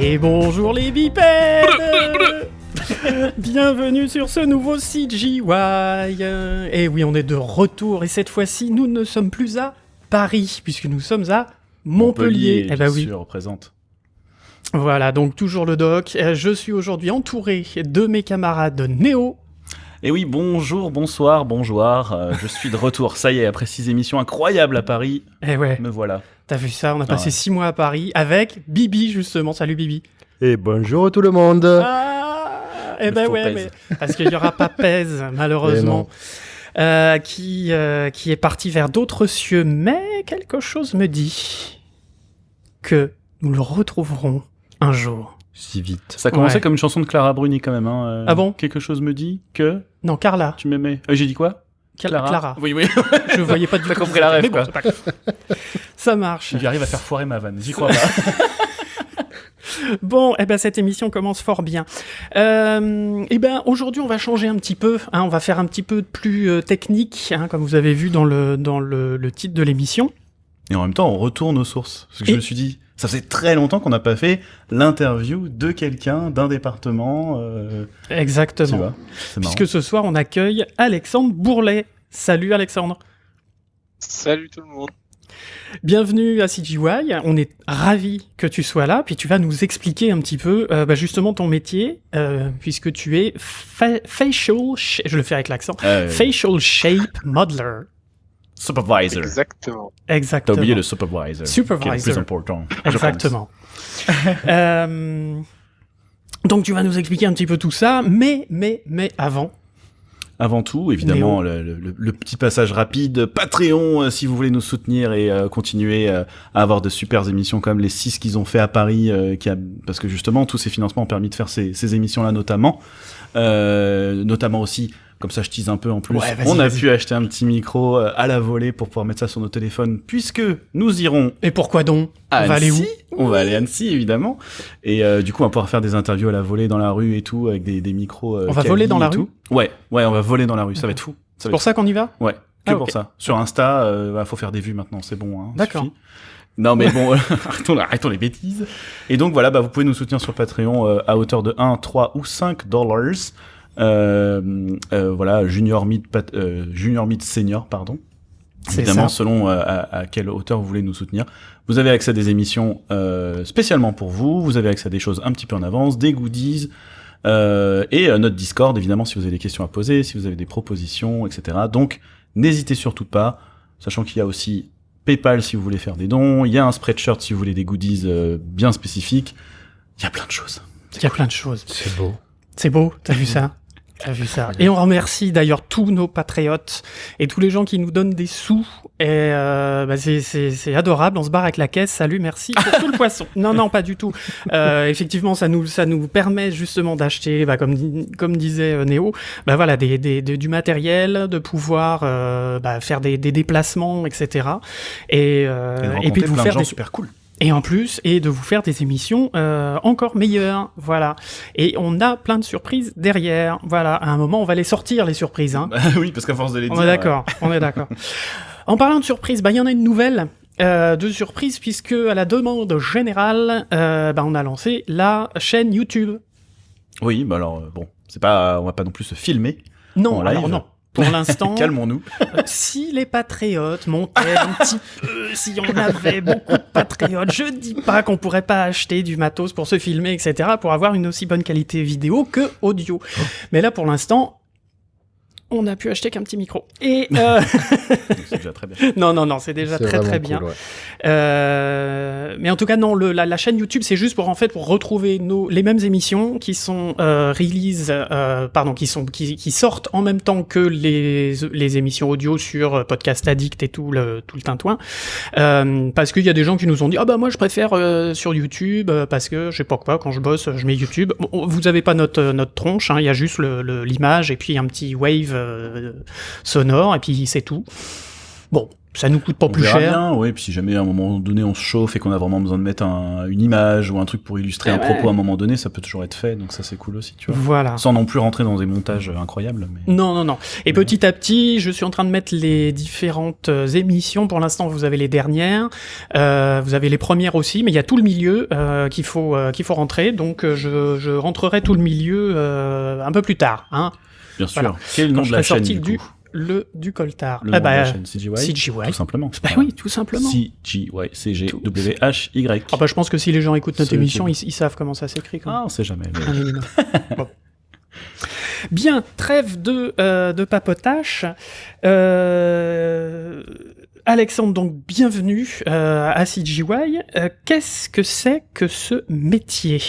Et bonjour les bipèdes. Bienvenue sur ce nouveau CGY. Et oui, on est de retour et cette fois-ci, nous ne sommes plus à Paris puisque nous sommes à Montpellier. Eh ben oui. Sûr, représente. Voilà, donc toujours le doc. Je suis aujourd'hui entouré de mes camarades Néo. Et oui, bonjour, bonsoir, bonjour. Je suis de retour. Ça y est, après 6 émissions incroyables à Paris. Eh ouais. Me voilà. T'as vu ça, on a passé 6 mois à Paris avec Bibi justement. Salut Bibi. Et bonjour tout le monde. Eh ben ouais, mais parce qu'il n'y aura pas Pèse, malheureusement, qui est parti vers d'autres cieux. Mais quelque chose me dit que nous le retrouverons un jour. Si vite. Ça commençait comme une chanson de Clara Bruni quand même. Hein. Ah bon ? Quelque chose me dit que... Non, Carla. Tu m'aimais. J'ai dit quoi ? Clara. Oui, oui. Je voyais pas du tout. T'as compris la rêve, quoi. Bon, ça marche. Il arrive à faire foirer ma vanne. J'y crois pas. Bon, eh ben cette émission commence fort bien. Eh ben aujourd'hui on va changer un petit peu, hein, on va faire un petit peu plus technique, hein, comme vous avez vu dans le titre de l'émission. Et en même temps on retourne aux sources. Parce que je me suis dit, ça faisait très longtemps qu'on n'a pas fait l'interview de quelqu'un d'un département. Exactement. Tu vois, puisque ce soir on accueille Alexandre Bourlet. Salut Alexandre. Salut tout le monde. Bienvenue à CGY, on est ravis que tu sois là, puis tu vas nous expliquer un petit peu justement ton métier, puisque tu es je le fais avec l'accent, Facial Shape Modeler. Supervisor. Exactement. T'as oublié le supervisor. Supervisor. Qui est le plus important. Exactement. Donc tu vas nous expliquer un petit peu tout ça, mais avant tout, évidemment, le petit passage rapide, Patreon, si vous voulez nous soutenir et continuer à avoir de super émissions comme les 6 qu'ils ont fait à Paris, parce que justement, tous ces financements ont permis de faire ces émissions-là notamment aussi, comme ça je tease un peu en plus, on a pu acheter un petit micro à la volée pour pouvoir mettre ça sur nos téléphones, puisque nous irons... Et pourquoi donc ? On va aller où ? On va aller à Annecy, évidemment. Et du coup, on va pouvoir faire des interviews à la volée dans la rue et tout, avec des micros... on va voler dans la rue ? Ouais, on va voler dans la rue, ça va être fou. C'est pour ça qu'on y va ? Ouais, pour ça. Sur Insta, faut faire des vues maintenant, c'est bon. Hein, d'accord. Suffit. Non mais bon, arrêtons les bêtises. Et donc voilà, vous pouvez nous soutenir sur Patreon à hauteur de 1, 3 ou 5 $. Voilà, junior, mid, senior, pardon. Évidemment, selon à quelle hauteur vous voulez nous soutenir. Vous avez accès à des émissions spécialement pour vous. Vous avez accès à des choses un petit peu en avance, des goodies, et notre Discord, évidemment, si vous avez des questions à poser, si vous avez des propositions, etc. Donc, n'hésitez surtout pas, sachant qu'il y a aussi PayPal si vous voulez faire des dons, il y a un Spreadshirt si vous voulez des goodies bien spécifiques. Il y a plein de choses. C'est beau. C'est beau, t'as vu ça ? T'as vu ça. Et on remercie d'ailleurs tous nos patriotes et tous les gens qui nous donnent des sous. Et c'est adorable. On se barre avec la caisse. Salut, merci pour tout le poisson. Non, pas du tout. Effectivement, ça nous permet justement d'acheter, comme disait Néo, voilà, du matériel, de pouvoir faire des déplacements, etc. Et puis de vous faire des gens super cool. Et en plus, de vous faire des émissions encore meilleures, voilà. Et on a plein de surprises derrière, voilà. À un moment, on va les sortir, les surprises, hein. Oui, parce qu'à force de les dire... On est d'accord. En parlant de surprises, il y en a une nouvelle de surprise, puisque à la demande générale, on a lancé la chaîne YouTube. Oui, alors, c'est pas... on va pas non plus se filmer. Non, en live. alors non. Pour l'instant, calmons-nous. Si les patriotes montaient un petit peu, si on avait beaucoup de patriotes, je dis pas qu'on pourrait pas acheter du matos pour se filmer, etc., pour avoir une aussi bonne qualité vidéo que audio. Mais là, pour l'instant, on n'a pu acheter qu'un petit micro. Et c'est déjà très bien. Non, c'est déjà très bien. Cool, ouais. Mais en tout cas, non, la chaîne YouTube, c'est juste pour retrouver les mêmes émissions qui sont qui sortent en même temps que les émissions audio sur Podcast Addict et tout le tintouin. Parce qu'il y a des gens qui nous ont dit moi je préfère sur YouTube parce que je sais pas quoi, quand je bosse, je mets YouTube. Bon, vous avez pas notre tronche, hein, il y a juste l'image et puis un petit wave sonore et puis c'est tout. Bon, Ça nous coûte pas On plus verra cher. bien, oui, puis si jamais à un moment donné on se chauffe et qu'on a vraiment besoin de mettre une image ou un truc pour illustrer un propos à un moment donné, ça peut toujours être fait, donc ça c'est cool aussi, tu vois. Voilà. Sans non plus rentrer dans des montages incroyables. Mais... Non. Et petit à petit, je suis en train de mettre les différentes émissions. Pour l'instant, vous avez les dernières, vous avez les premières aussi, mais il y a tout le milieu qu'il faut rentrer. Donc, je rentrerai tout le milieu un peu plus tard. Hein. Bien sûr. Voilà. Quel est le nom Quand de la je serai chaîne sorti du coup du coltard. Le nom de la chaîne CGY CGY. Tout simplement. Bah oui, tout simplement. CGY, CGWHY. Ah bah, je pense que si les gens écoutent notre Ceux émission, qui- ils savent comment ça s'écrit. Quand même. Ah, on sait jamais. mais- Un minimum. Bon. Bien, trêve de papotage. Alexandre, donc bienvenue à CGY. Qu'est-ce que c'est que ce métier,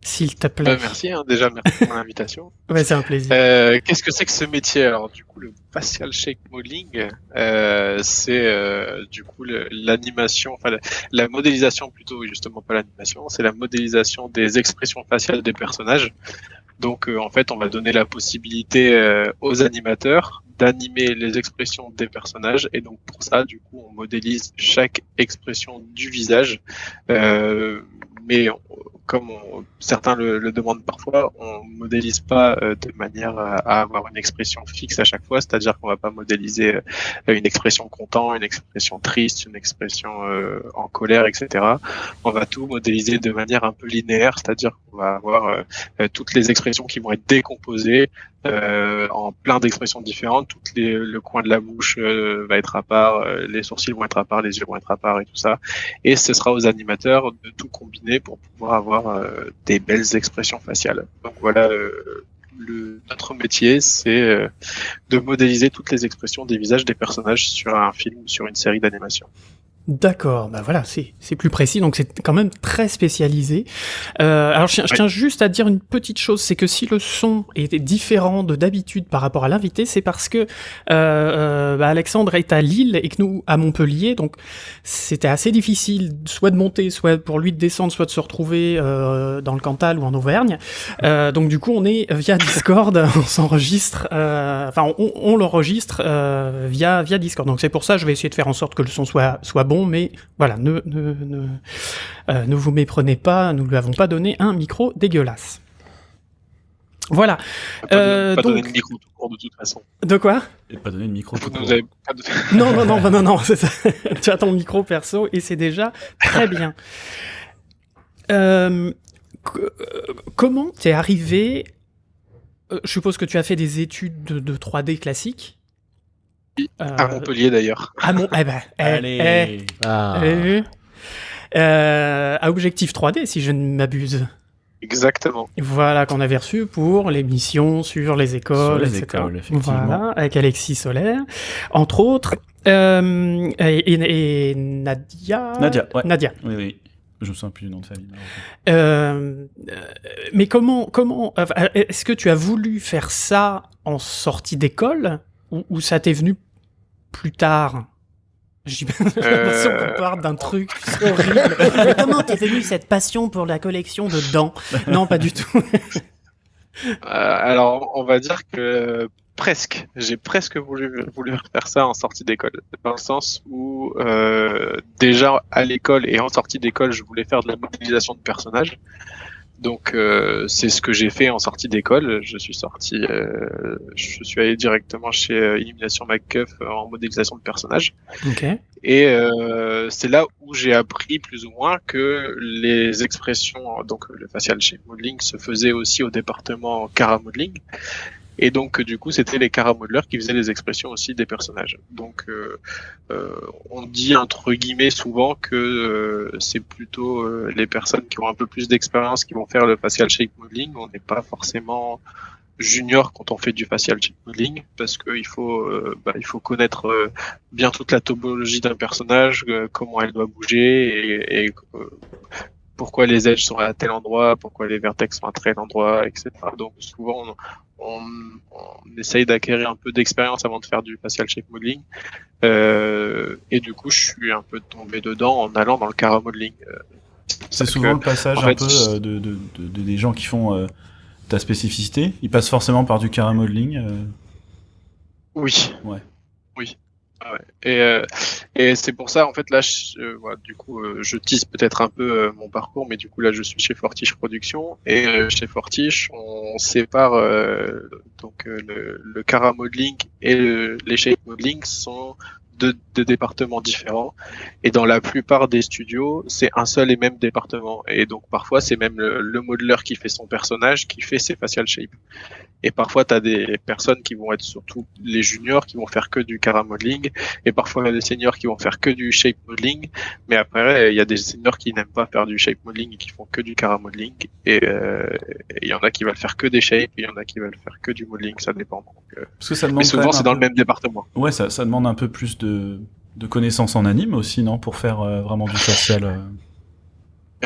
s'il te plaît? Merci, déjà merci pour l'invitation. Ouais, c'est un plaisir. Qu'est-ce que c'est que ce métier? Alors du coup, le facial shape modeling, c'est du coup l'animation, enfin la modélisation plutôt, justement pas l'animation, c'est la modélisation des expressions faciales des personnages. Donc en fait, on va donner la possibilité aux animateurs d'animer les expressions des personnages, et donc pour ça, du coup, on modélise chaque expression du visage, mais comme certains le demandent parfois, on modélise pas de manière à avoir une expression fixe à chaque fois, c'est-à-dire qu'on va pas modéliser une expression content, une expression triste, une expression en colère, etc. On va tout modéliser de manière un peu linéaire, c'est-à-dire qu'on va avoir toutes les expressions qui vont être décomposées en plein d'expressions différentes. Le coin de la bouche va être à part, les sourcils vont être à part, les yeux vont être à part et tout ça. Et ce sera aux animateurs de tout combiner pour pouvoir avoir des belles expressions faciales. Donc voilà, notre métier, c'est de modéliser toutes les expressions des visages des personnages sur un film ou sur une série d'animation. D'accord, bah voilà, c'est plus précis, donc c'est quand même très spécialisé. Alors je tiens juste à dire une petite chose, c'est que si le son est différent de d'habitude par rapport à l'invité, c'est parce que Alexandre est à Lille et que nous à Montpellier, donc c'était assez difficile soit de monter, soit pour lui de descendre, soit de se retrouver dans le Cantal ou en Auvergne. Donc du coup on est via Discord, on s'enregistre, on l'enregistre via Discord. Donc c'est pour ça que je vais essayer de faire en sorte que le son soit bon. Mais voilà, ne vous méprenez pas, nous ne lui avons pas donné un micro dégueulasse. Voilà. Pas donc... donner le micro tout court de toute façon. De quoi? Et pas donner de micro tout court. Vous avez pas de... Non, c'est ça. Tu as ton micro perso et c'est déjà très bien. Comment t'es arrivé? Je suppose que tu as fait des études de 3D classique. À Montpellier d'ailleurs. Allez. À Objectif 3D, si je ne m'abuse. Exactement. Voilà, qu'on avait reçu pour l'émission sur les écoles, Sur les etc. écoles, effectivement. Voilà, avec Alexis Solaire, entre autres. Et Nadia. Ouais. Nadia. Oui. Je me souviens plus du nom de famille. Mais comment est-ce que tu as voulu faire ça en sortie d'école ou ça t'est venu plus tard? J'ai l'impression qu'on parle d'un truc horrible. Mais comment t'es venue cette passion pour la collection de dents? Non, pas du tout. Alors, on va dire que j'ai presque voulu faire ça en sortie d'école, dans le sens où déjà à l'école et en sortie d'école, je voulais faire de la modélisation de personnages. Donc c'est ce que j'ai fait en sortie d'école. Je suis allé directement chez Illumination McCuff en modélisation de personnages. Ok. Et c'est là où j'ai appris plus ou moins que les expressions, donc le facial shape modeling, se faisait aussi au département Cara Modeling. Et donc du coup c'était les Cara Modelers qui faisaient les expressions aussi des personnages. Donc on dit entre guillemets souvent que c'est plutôt les personnes qui ont un peu plus d'expérience qui vont faire le facial shape modeling. On n'est pas forcément junior quand on fait du facial shape modeling, parce qu'il faut connaître bien toute la topologie d'un personnage, comment elle doit bouger et pourquoi les edges sont à tel endroit, pourquoi les vertex sont à tel endroit, etc. Donc souvent on essaye d'acquérir un peu d'expérience avant de faire du facial shape modeling. Et du coup, je suis un peu tombé dedans en allant dans le Cara modeling. C'est souvent le passage en fait, un peu des gens qui font ta spécificité. Ils passent forcément par du Cara modeling. Oui. Ouais. Oui. Ah ouais. Et c'est pour ça, en fait, là, voilà, du coup, je tease peut-être un peu mon parcours, mais du coup, là, je suis chez Fortiche Productions, et chez Fortiche, on sépare donc le Cara Modeling et les Shape Modeling sont deux départements différents, et dans la plupart des studios, c'est un seul et même département, et donc parfois, c'est même le modeleur qui fait son personnage qui fait ses facial shapes. Et parfois, tu as des personnes qui vont être surtout les juniors qui vont faire que du cara modeling. Et parfois, il y a des seniors qui vont faire que du shape modeling. Mais après, il y a des seniors qui n'aiment pas faire du shape modeling et qui font que du cara modeling. Et il y en a qui veulent faire que des shapes et il y en a qui veulent faire que du modeling. Ça dépend. Donc, Parce que ça demande mais souvent, c'est dans peu... le même département. Ouais, ça demande un peu plus de connaissances en anime aussi, non, pour faire vraiment du facial.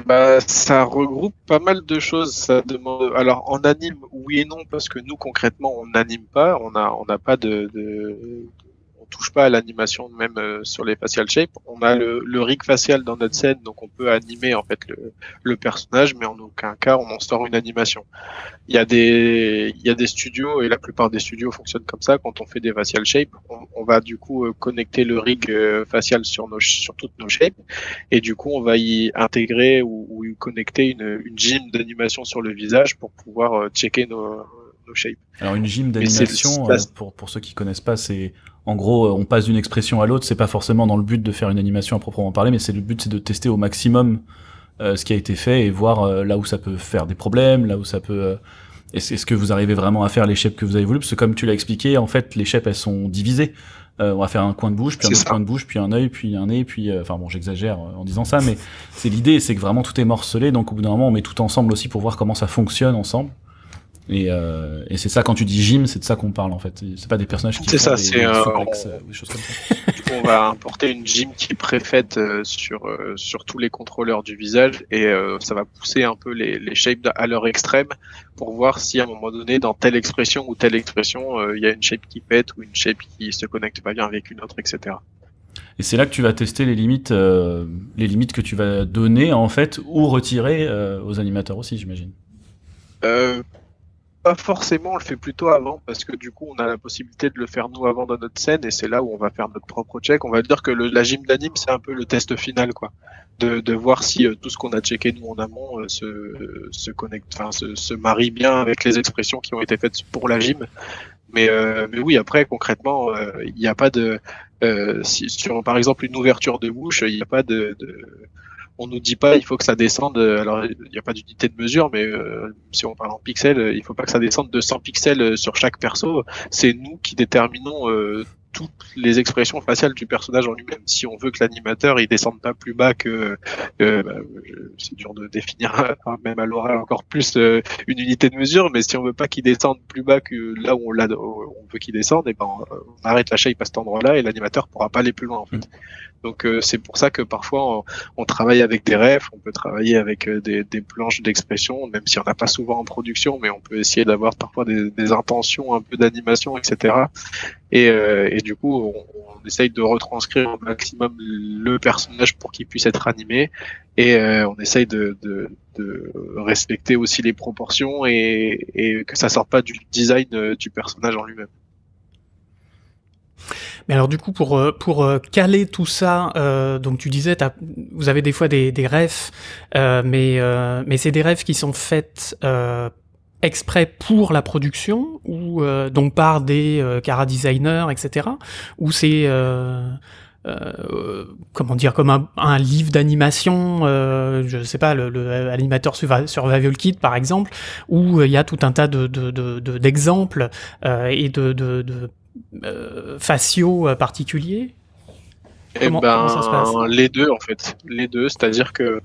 Bah, ça regroupe pas mal de choses. Ça demande. Alors, en anime, oui et non, parce que nous, concrètement, on n'anime pas. On n'a pas on touche pas à l'animation même sur les facial shapes. On a le rig facial dans notre scène, donc on peut animer en fait le personnage, mais en aucun cas on en sort une animation. Il y a des studios, et la plupart des studios fonctionnent comme ça. Quand on fait des facial shapes, on va du coup connecter le rig facial sur toutes nos shapes, et du coup on va y intégrer ou y connecter une gym d'animation sur le visage pour pouvoir checker nos shapes. Alors une gym d'animation, pour ceux qui connaissent pas, c'est en gros on passe d'une expression à l'autre. C'est pas forcément dans le but de faire une animation à proprement parler, mais le but c'est de tester au maximum ce qui a été fait et voir là où ça peut faire des problèmes, là où ça peut... Est-ce que vous arrivez vraiment à faire les shapes que vous avez voulu? Parce que comme tu l'as expliqué, en fait, les shapes, elles sont divisées. On va faire un coin de bouche, puis un autre coin de bouche, puis un œil, puis un nez, puis... Enfin bon, j'exagère en disant ça, mais c'est l'idée, c'est que vraiment tout est morcelé, donc au bout d'un moment, on met tout ensemble aussi pour voir comment ça fonctionne ensemble. Et c'est ça, quand tu dis gym, c'est de ça qu'on parle en fait. C'est pas des personnages qui font des souplex, des choses comme ça. Du coup, on va importer une gym qui est préfaite sur tous les contrôleurs du visage, et ça va pousser un peu les shapes à leur extrême pour voir si à un moment donné, dans telle expression ou telle expression, il y a une shape qui pète ou une shape qui se connecte pas bien avec une autre, etc. Et c'est là que tu vas tester les limites que tu vas donner en fait ou retirer aux animateurs aussi, j'imagine. Pas forcément, on le fait plutôt avant, parce que du coup on a la possibilité de le faire nous avant dans notre scène, et c'est là où on va faire notre propre check. On va dire que la gym d'anime, c'est un peu le test final, quoi, de voir si tout ce qu'on a checké nous en amont se connecte, enfin se marie bien avec les expressions qui ont été faites pour la gym. Mais oui, après concrètement, il n'y a pas de sur par exemple une ouverture de bouche, il n'y a pas on nous dit pas il faut que ça descende, alors il n'y a pas d'unité de mesure, mais si on parle en pixels, il faut pas que ça descende de 100 pixels sur chaque perso. C'est nous qui déterminons toutes les expressions faciales du personnage en lui-même. Si on veut que l'animateur il descende pas plus bas que c'est dur de définir même à l'oral encore plus une unité de mesure, mais si on veut pas qu'il descende plus bas que là où on veut qu'il descende, et ben on arrête la shape à cet endroit-là et l'animateur pourra pas aller plus loin en fait. Donc c'est pour ça que parfois on travaille avec des refs, on peut travailler avec des planches d'expression, même si on n'a pas souvent en production, mais on peut essayer d'avoir parfois des intentions un peu d'animation, etc. Et du coup on essaye de retranscrire au maximum le personnage pour qu'il puisse être animé, et on essaye de respecter aussi les proportions et que ça sorte pas du design du personnage en lui-même. Mais alors du coup, pour caler tout ça, donc tu disais, vous avez des fois des refs, mais c'est des refs qui sont faites exprès pour la production, ou donc par des cara designers, etc. Ou c'est comment dire, comme un livre d'animation, je sais pas, l'animateur Survival Kit par exemple, où il y a tout un tas d'exemples et de faciaux particuliers. Comment ça se passe? Les deux en fait, les deux, c'est-à-dire que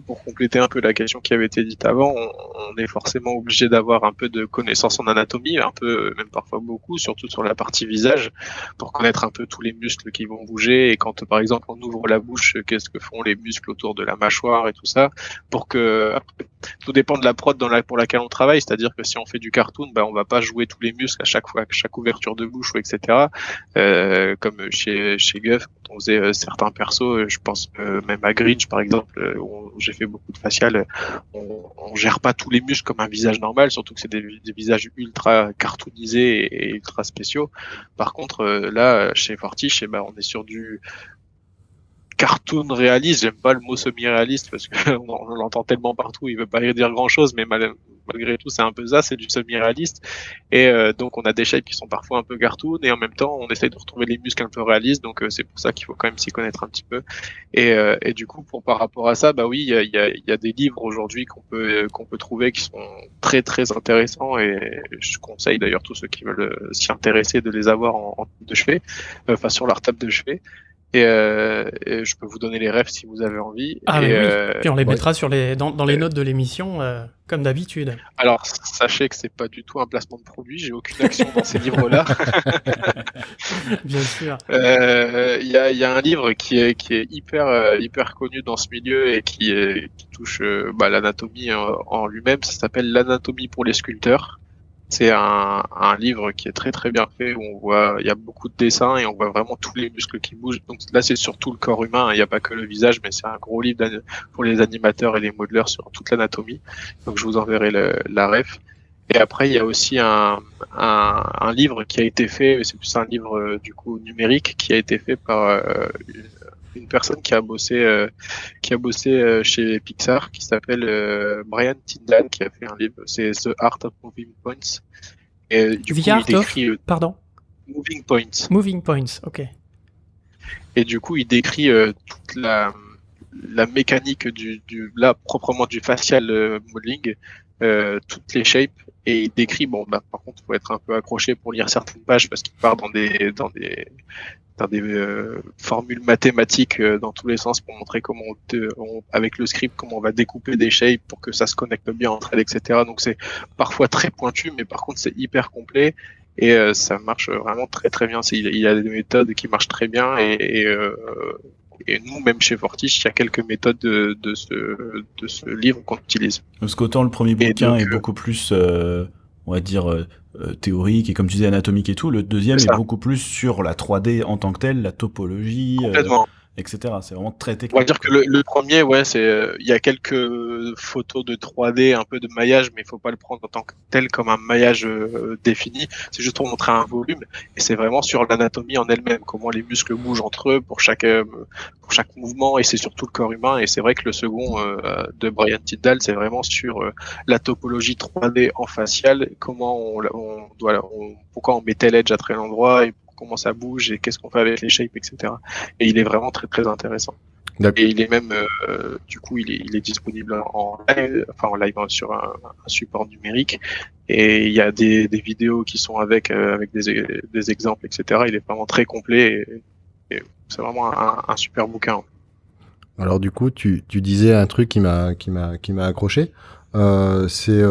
pour compléter un peu la question qui avait été dite avant, on est forcément obligé d'avoir un peu de connaissance en anatomie, un peu, même parfois beaucoup, surtout sur la partie visage, pour connaître un peu tous les muscles qui vont bouger, et quand par exemple on ouvre la bouche, qu'est-ce que font les muscles autour de la mâchoire et tout ça, pour que tout dépend de la prod pour laquelle on travaille, c'est-à-dire que si on fait du cartoon, on va pas jouer tous les muscles à chaque fois, à chaque ouverture de bouche, ou etc. Comme chez Guff, quand on faisait certains persos, je pense même à Grinch par exemple, où j'ai fait beaucoup de facial, on gère pas tous les muscles comme un visage normal, surtout que c'est des visages ultra cartoonisés et ultra spéciaux. Par contre, là, chez Fortiche, on est sur du cartoon réaliste. J'aime pas le mot semi-réaliste parce que on l'entend tellement partout, il veut pas dire grand chose, mais malgré tout c'est un peu ça, c'est du semi-réaliste. Et donc on a des shapes qui sont parfois un peu cartoon et en même temps on essaye de retrouver les muscles un peu réalistes, donc c'est pour ça qu'il faut quand même s'y connaître un petit peu. Et du coup par rapport à ça, bah oui, il y a des livres aujourd'hui qu'on peut trouver qui sont très très intéressants, et je conseille d'ailleurs tous ceux qui veulent s'y intéresser de les avoir en table de chevet, enfin sur leur table de chevet. Et je peux vous donner les refs si vous avez envie. Ah oui, puis on les mettra dans les notes de l'émission, comme d'habitude. Alors, sachez que c'est pas du tout un placement de produit, j'ai aucune action dans ces livres-là. Bien sûr. Il y a un livre qui est hyper connu dans ce milieu et qui touche l'anatomie en lui-même. Ça s'appelle L'anatomie pour les sculpteurs. C'est un livre qui est très très bien fait, où on voit, il y a beaucoup de dessins et on voit vraiment tous les muscles qui bougent. Donc là, c'est surtout le corps humain, il n'y a pas que le visage, mais c'est un gros livre pour les animateurs et les modeleurs sur toute l'anatomie. Donc je vous enverrai la ref. Et après, il y a aussi un livre qui a été fait, c'est plus un livre du coup numérique, qui a été fait par une personne qui a bossé chez Pixar, qui s'appelle Brian Tyndall, qui a fait un livre, c'est The Art of Moving Points. Et du coup, il décrit pardon. Moving Points. Moving Points, ok. Et du coup, il décrit toute la mécanique proprement du facial modeling, toutes les shapes, et il décrit, par contre, faut être un peu accroché pour lire certaines pages parce qu'il part dans des formules mathématiques dans tous les sens pour montrer comment avec le script, comment on va découper des shapes pour que ça se connecte bien entre elles, etc. Donc c'est parfois très pointu, mais par contre c'est hyper complet et ça marche vraiment très très bien. Il y a des méthodes qui marchent très bien et nous, même chez Fortiche, il y a quelques méthodes de ce livre qu'on utilise. Parce qu'autant le premier bouquin est beaucoup plus, on va dire, théorique et comme tu disais anatomique et tout, le deuxième est beaucoup plus sur la 3D en tant que telle, la topologie, etc. C'est vraiment très technique. On va dire que le premier, il y a quelques photos de 3D, un peu de maillage, mais il faut pas le prendre en tant que tel comme un maillage défini. C'est juste pour montrer un volume, et c'est vraiment sur l'anatomie en elle-même, comment les muscles bougent entre eux pour chaque mouvement, et c'est surtout le corps humain. Et c'est vrai que le second de Brian Tyndall, c'est vraiment sur la topologie 3D en facial, pourquoi on met tel edge à tel endroit, et comment ça bouge et qu'est-ce qu'on fait avec les shapes, etc. Et il est vraiment très très intéressant. Et il est même, du coup, il est disponible en live sur un support numérique. Et il y a des vidéos qui sont avec des exemples, etc. Il est vraiment très complet et c'est vraiment un super bouquin. Alors du coup, tu disais un truc qui m'a accroché. C'est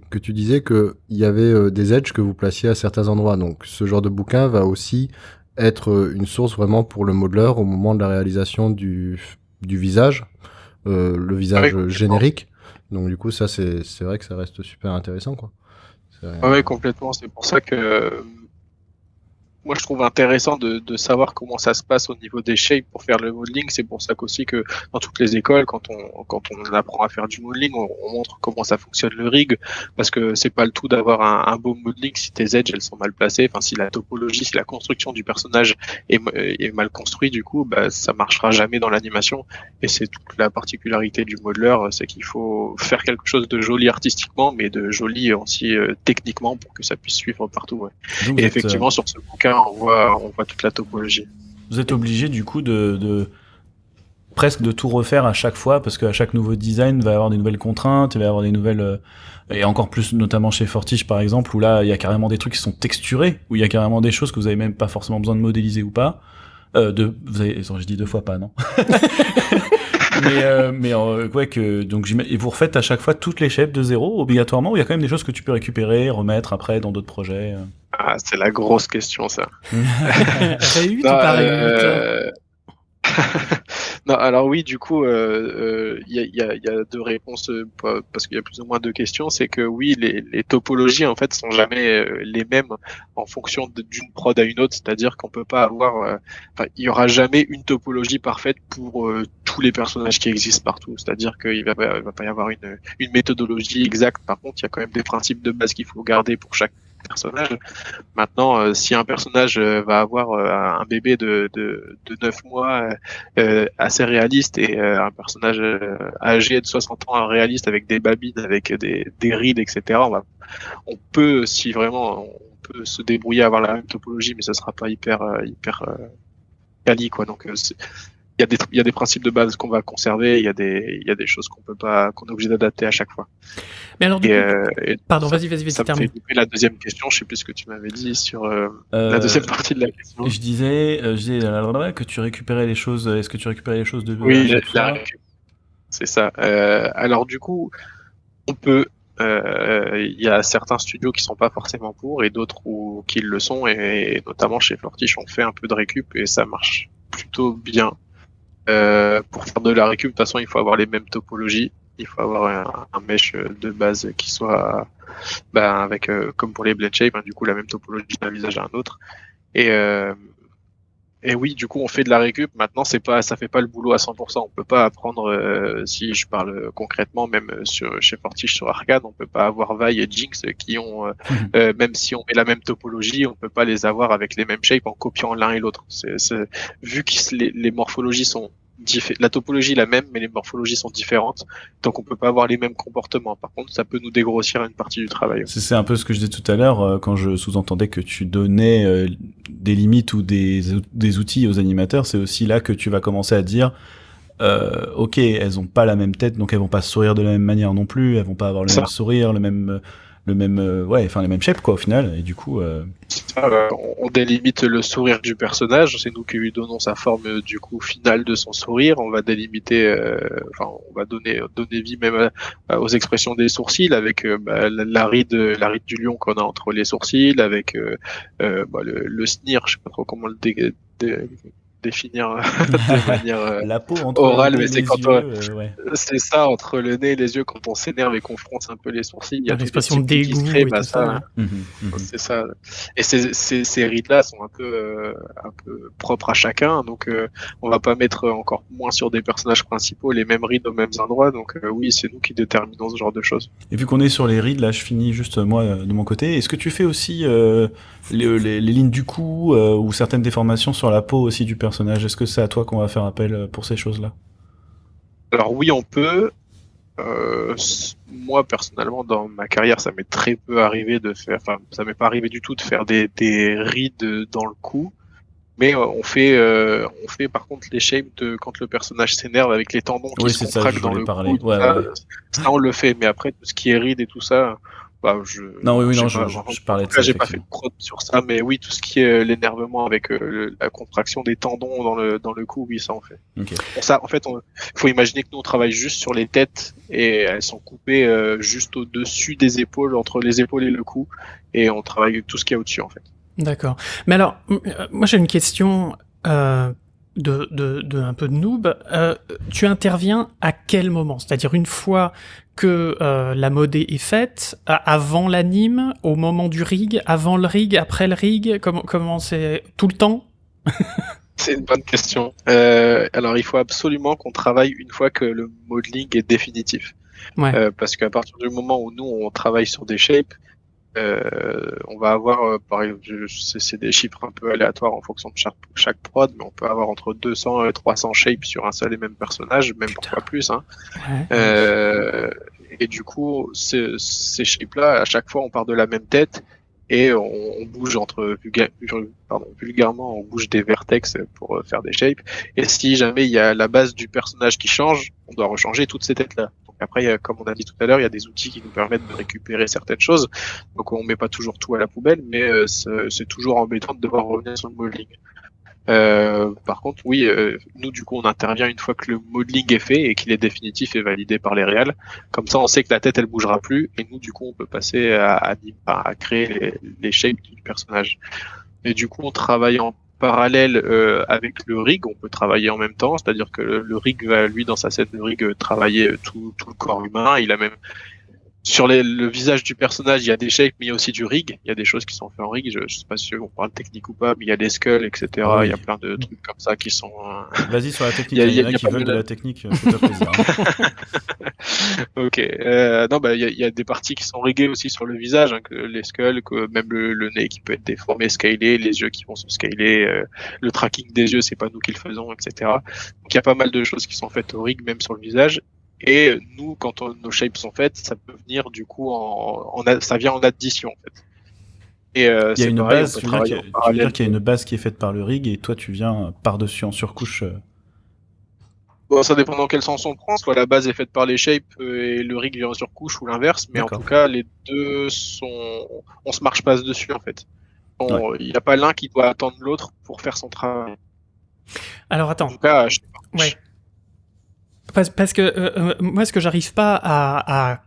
que tu disais que il y avait des edges que vous placiez à certains endroits. Donc ce genre de bouquin va aussi être une source vraiment pour le modeleur au moment de la réalisation du visage, le visage générique. Donc du coup ça c'est vrai que ça reste super intéressant quoi. Oui, complètement. C'est pour ça que moi, je trouve intéressant de savoir comment ça se passe au niveau des shapes pour faire le modeling. C'est pour ça qu'aussi que dans toutes les écoles, quand on apprend à faire du modeling, on montre comment ça fonctionne le rig, parce que c'est pas le tout d'avoir un beau modeling si tes edges elles sont mal placées, enfin si la topologie, si la construction du personnage est mal construite, du coup, ça marchera jamais dans l'animation. Et c'est toute la particularité du modeleur, c'est qu'il faut faire quelque chose de joli artistiquement, mais de joli aussi techniquement pour que ça puisse suivre partout. Ouais. Donc, et effectivement, sur ce bouquin, on voit toute la topologie. Vous êtes obligé du coup de presque de tout refaire à chaque fois, parce qu'à chaque nouveau design il va y avoir des nouvelles contraintes, il va y avoir des nouvelles et encore plus notamment chez Fortiche par exemple, où là il y a carrément des trucs qui sont texturés, où il y a carrément des choses que vous avez même pas forcément besoin de modéliser ou pas. Je dis deux fois pas, non. Donc et vous refaites à chaque fois toutes les shapes de zéro obligatoirement, ou il y a quand même des choses que tu peux récupérer, remettre après dans d'autres projets? Ah, c'est la grosse question ça. Non, alors oui, du coup, il y a deux réponses parce qu'il y a plus ou moins deux questions. C'est que oui, les topologies en fait sont jamais les mêmes en fonction d'une prod à une autre. C'est-à-dire qu'on peut pas avoir, il y aura jamais une topologie parfaite pour tous les personnages qui existent partout. C'est-à-dire qu'il va pas y avoir une méthodologie exacte. Par contre, il y a quand même des principes de base qu'il faut garder pour chaque personnage. Maintenant, si un personnage va avoir un bébé de 9 mois assez réaliste et un personnage âgé de 60 ans réaliste avec des babines, avec des rides, etc., on peut, si vraiment, on peut se débrouiller à avoir la même topologie, mais ça sera pas hyper quali, quoi. Donc, il y a des principes de base qu'on va conserver, il y a des choses qu'on est obligé d'adapter à chaque fois. Mais alors, du coup, pardon, vas-y, ça me termine. fait couper la deuxième question, je sais plus ce que tu m'avais dit sur la deuxième partie de la question. Je disais que tu récupérais les choses, est-ce que tu récupérais les choses de Oui, la récup. C'est ça. Alors du coup, on peut, il y a certains studios qui sont pas forcément pour et d'autres qui le sont, et notamment chez Fortiche, on fait un peu de récup et ça marche plutôt bien. Pour faire de la récup, de toute façon, il faut avoir les mêmes topologies. Il faut avoir un mesh de base qui soit, avec, comme pour les blend shape, du coup, la même topologie d'un visage à un autre. Et oui, du coup, on fait de la récup. Maintenant, ça fait pas le boulot à 100%. On peut pas apprendre, si je parle concrètement, même chez Fortiche, sur Arcade, on peut pas avoir Vi et Jinx qui ont, même si on met la même topologie, on peut pas les avoir avec les mêmes shapes en copiant l'un et l'autre. Vu que les morphologies sont la topologie est la même, mais les morphologies sont différentes, donc on peut pas avoir les mêmes comportements. Par contre, ça peut nous dégrossir une partie du travail. C'est un peu ce que je disais tout à l'heure quand je sous-entendais que tu donnais des limites ou des outils aux animateurs. C'est aussi là que tu vas commencer à dire ok, elles ont pas la même tête, donc elles vont pas sourire de la même manière non plus, elles vont pas avoir le même sourire, les mêmes shapes quoi au final, et du coup on délimite le sourire du personnage, c'est nous qui lui donnons sa forme du coup finale de son sourire. On va délimiter, on va donner vie même aux expressions des sourcils avec la ride du lion qu'on a entre les sourcils, avec le sneer, je sais pas trop comment le définir de manière la peau entre orale, mais c'est quand ouais. C'est ça, entre le nez et les yeux, quand on s'énerve et qu'on fronce un peu les sourcils, il y a l'expression de dégoût et tout ça. C'est ça. Et ces rides-là sont un peu propres à chacun, donc on va pas mettre encore moins sur des personnages principaux les mêmes rides aux mêmes endroits, donc oui, c'est nous qui déterminons ce genre de choses. Et vu qu'on est sur les rides, là, je finis juste moi de mon côté. Est-ce que tu fais aussi les lignes du cou ou certaines déformations sur la peau aussi du personnage? Est-ce que c'est à toi qu'on va faire appel pour ces choses-là? Alors oui, on peut. Moi personnellement, dans ma carrière, ça m'est très peu arrivé ça m'est pas arrivé du tout de faire des rides dans le cou. Mais on fait par contre les shapes quand le personnage s'énerve avec les tendons qui se contractent dans le cou. Ça, on le fait. Mais après, tout ce qui est rides et tout ça, je parlais de ça. J'ai pas fait de prod sur ça, mais oui, tout ce qui est l'énervement avec la contraction des tendons dans le cou, oui, ça on fait. Okay. Pour ça, en fait, faut imaginer que nous on travaille juste sur les têtes et elles sont coupées juste au-dessus des épaules, entre les épaules et le cou, et on travaille tout ce qu'il y a au-dessus en fait. D'accord. Mais alors, moi j'ai une question de un peu de noob. Tu interviens à quel moment? C'est-à-dire une fois que la modée est faite, avant l'anime, au moment du rig, avant le rig, après le rig, comment c'est tout le temps? C'est une bonne question. Alors il faut absolument qu'on travaille une fois que le modeling est définitif. Ouais. Parce qu'à partir du moment où nous on travaille sur des shapes, on va avoir, par exemple, c'est des chiffres un peu aléatoires en fonction de chaque prod, mais on peut avoir entre 200 et 300 shapes sur un seul et même personnage, même parfois plus. Hein. Ouais. Et du coup, ces shapes-là, à chaque fois, on part de la même tête et on bouge vulgairement, on bouge des vertex pour faire des shapes. Et si jamais il y a la base du personnage qui change, on doit rechanger toutes ces têtes-là. Après, comme on a dit tout à l'heure, il y a des outils qui nous permettent de récupérer certaines choses. Donc, on met pas toujours tout à la poubelle, mais c'est toujours embêtant de devoir revenir sur le modeling. Par contre, oui, nous, du coup, on intervient une fois que le modeling est fait et qu'il est définitif et validé par les réals. Comme ça, on sait que la tête, elle bougera plus. Et nous, du coup, on peut passer à créer les shapes du personnage. Et du coup, on travaille en parallèle avec le rig, on peut travailler en même temps, c'est-à-dire que le rig va, lui, dans sa scène, le rig travailler tout le corps humain. Il a même sur le visage du personnage, il y a des shapes, mais il y a aussi du rig. Il y a des choses qui sont faites en rig. Je sais pas si on parle technique ou pas, mais il y a des skulls, etc. Ah oui. Il y a plein de trucs comme ça qui sont. Vas-y sur la technique. Il Il y en a y a qui pas veulent mal de la technique. Fais-toi plaisir. Ok. Non, bah il y a des parties qui sont riggées aussi sur le visage, hein, que les skulls, que même le nez qui peut être déformé, scalé, les yeux qui vont se scaler, le tracking des yeux, c'est pas nous qui le faisons, etc. Donc il y a pas mal de choses qui sont faites au rig, même sur le visage. Et nous, quand nos shapes sont faites, ça peut venir du coup ça vient en addition en fait. Et Il y a c'est une pareil, base, on peut tu veux travailler dire en tu veux parallèle. dire qu'il y a une base qui est faite par le rig et toi tu viens par-dessus en surcouche. Bon, ça dépend dans quel sens on prend. Soit la base est faite par les shapes et le rig vient en surcouche ou l'inverse. Mais en D'accord. tout cas, les deux on se marche pas dessus en fait. Il n'y a pas l'un qui doit attendre l'autre pour faire son travail. Alors En attends. tout cas, je sais pas. Ouais. Parce que moi, ce que j'arrive pas à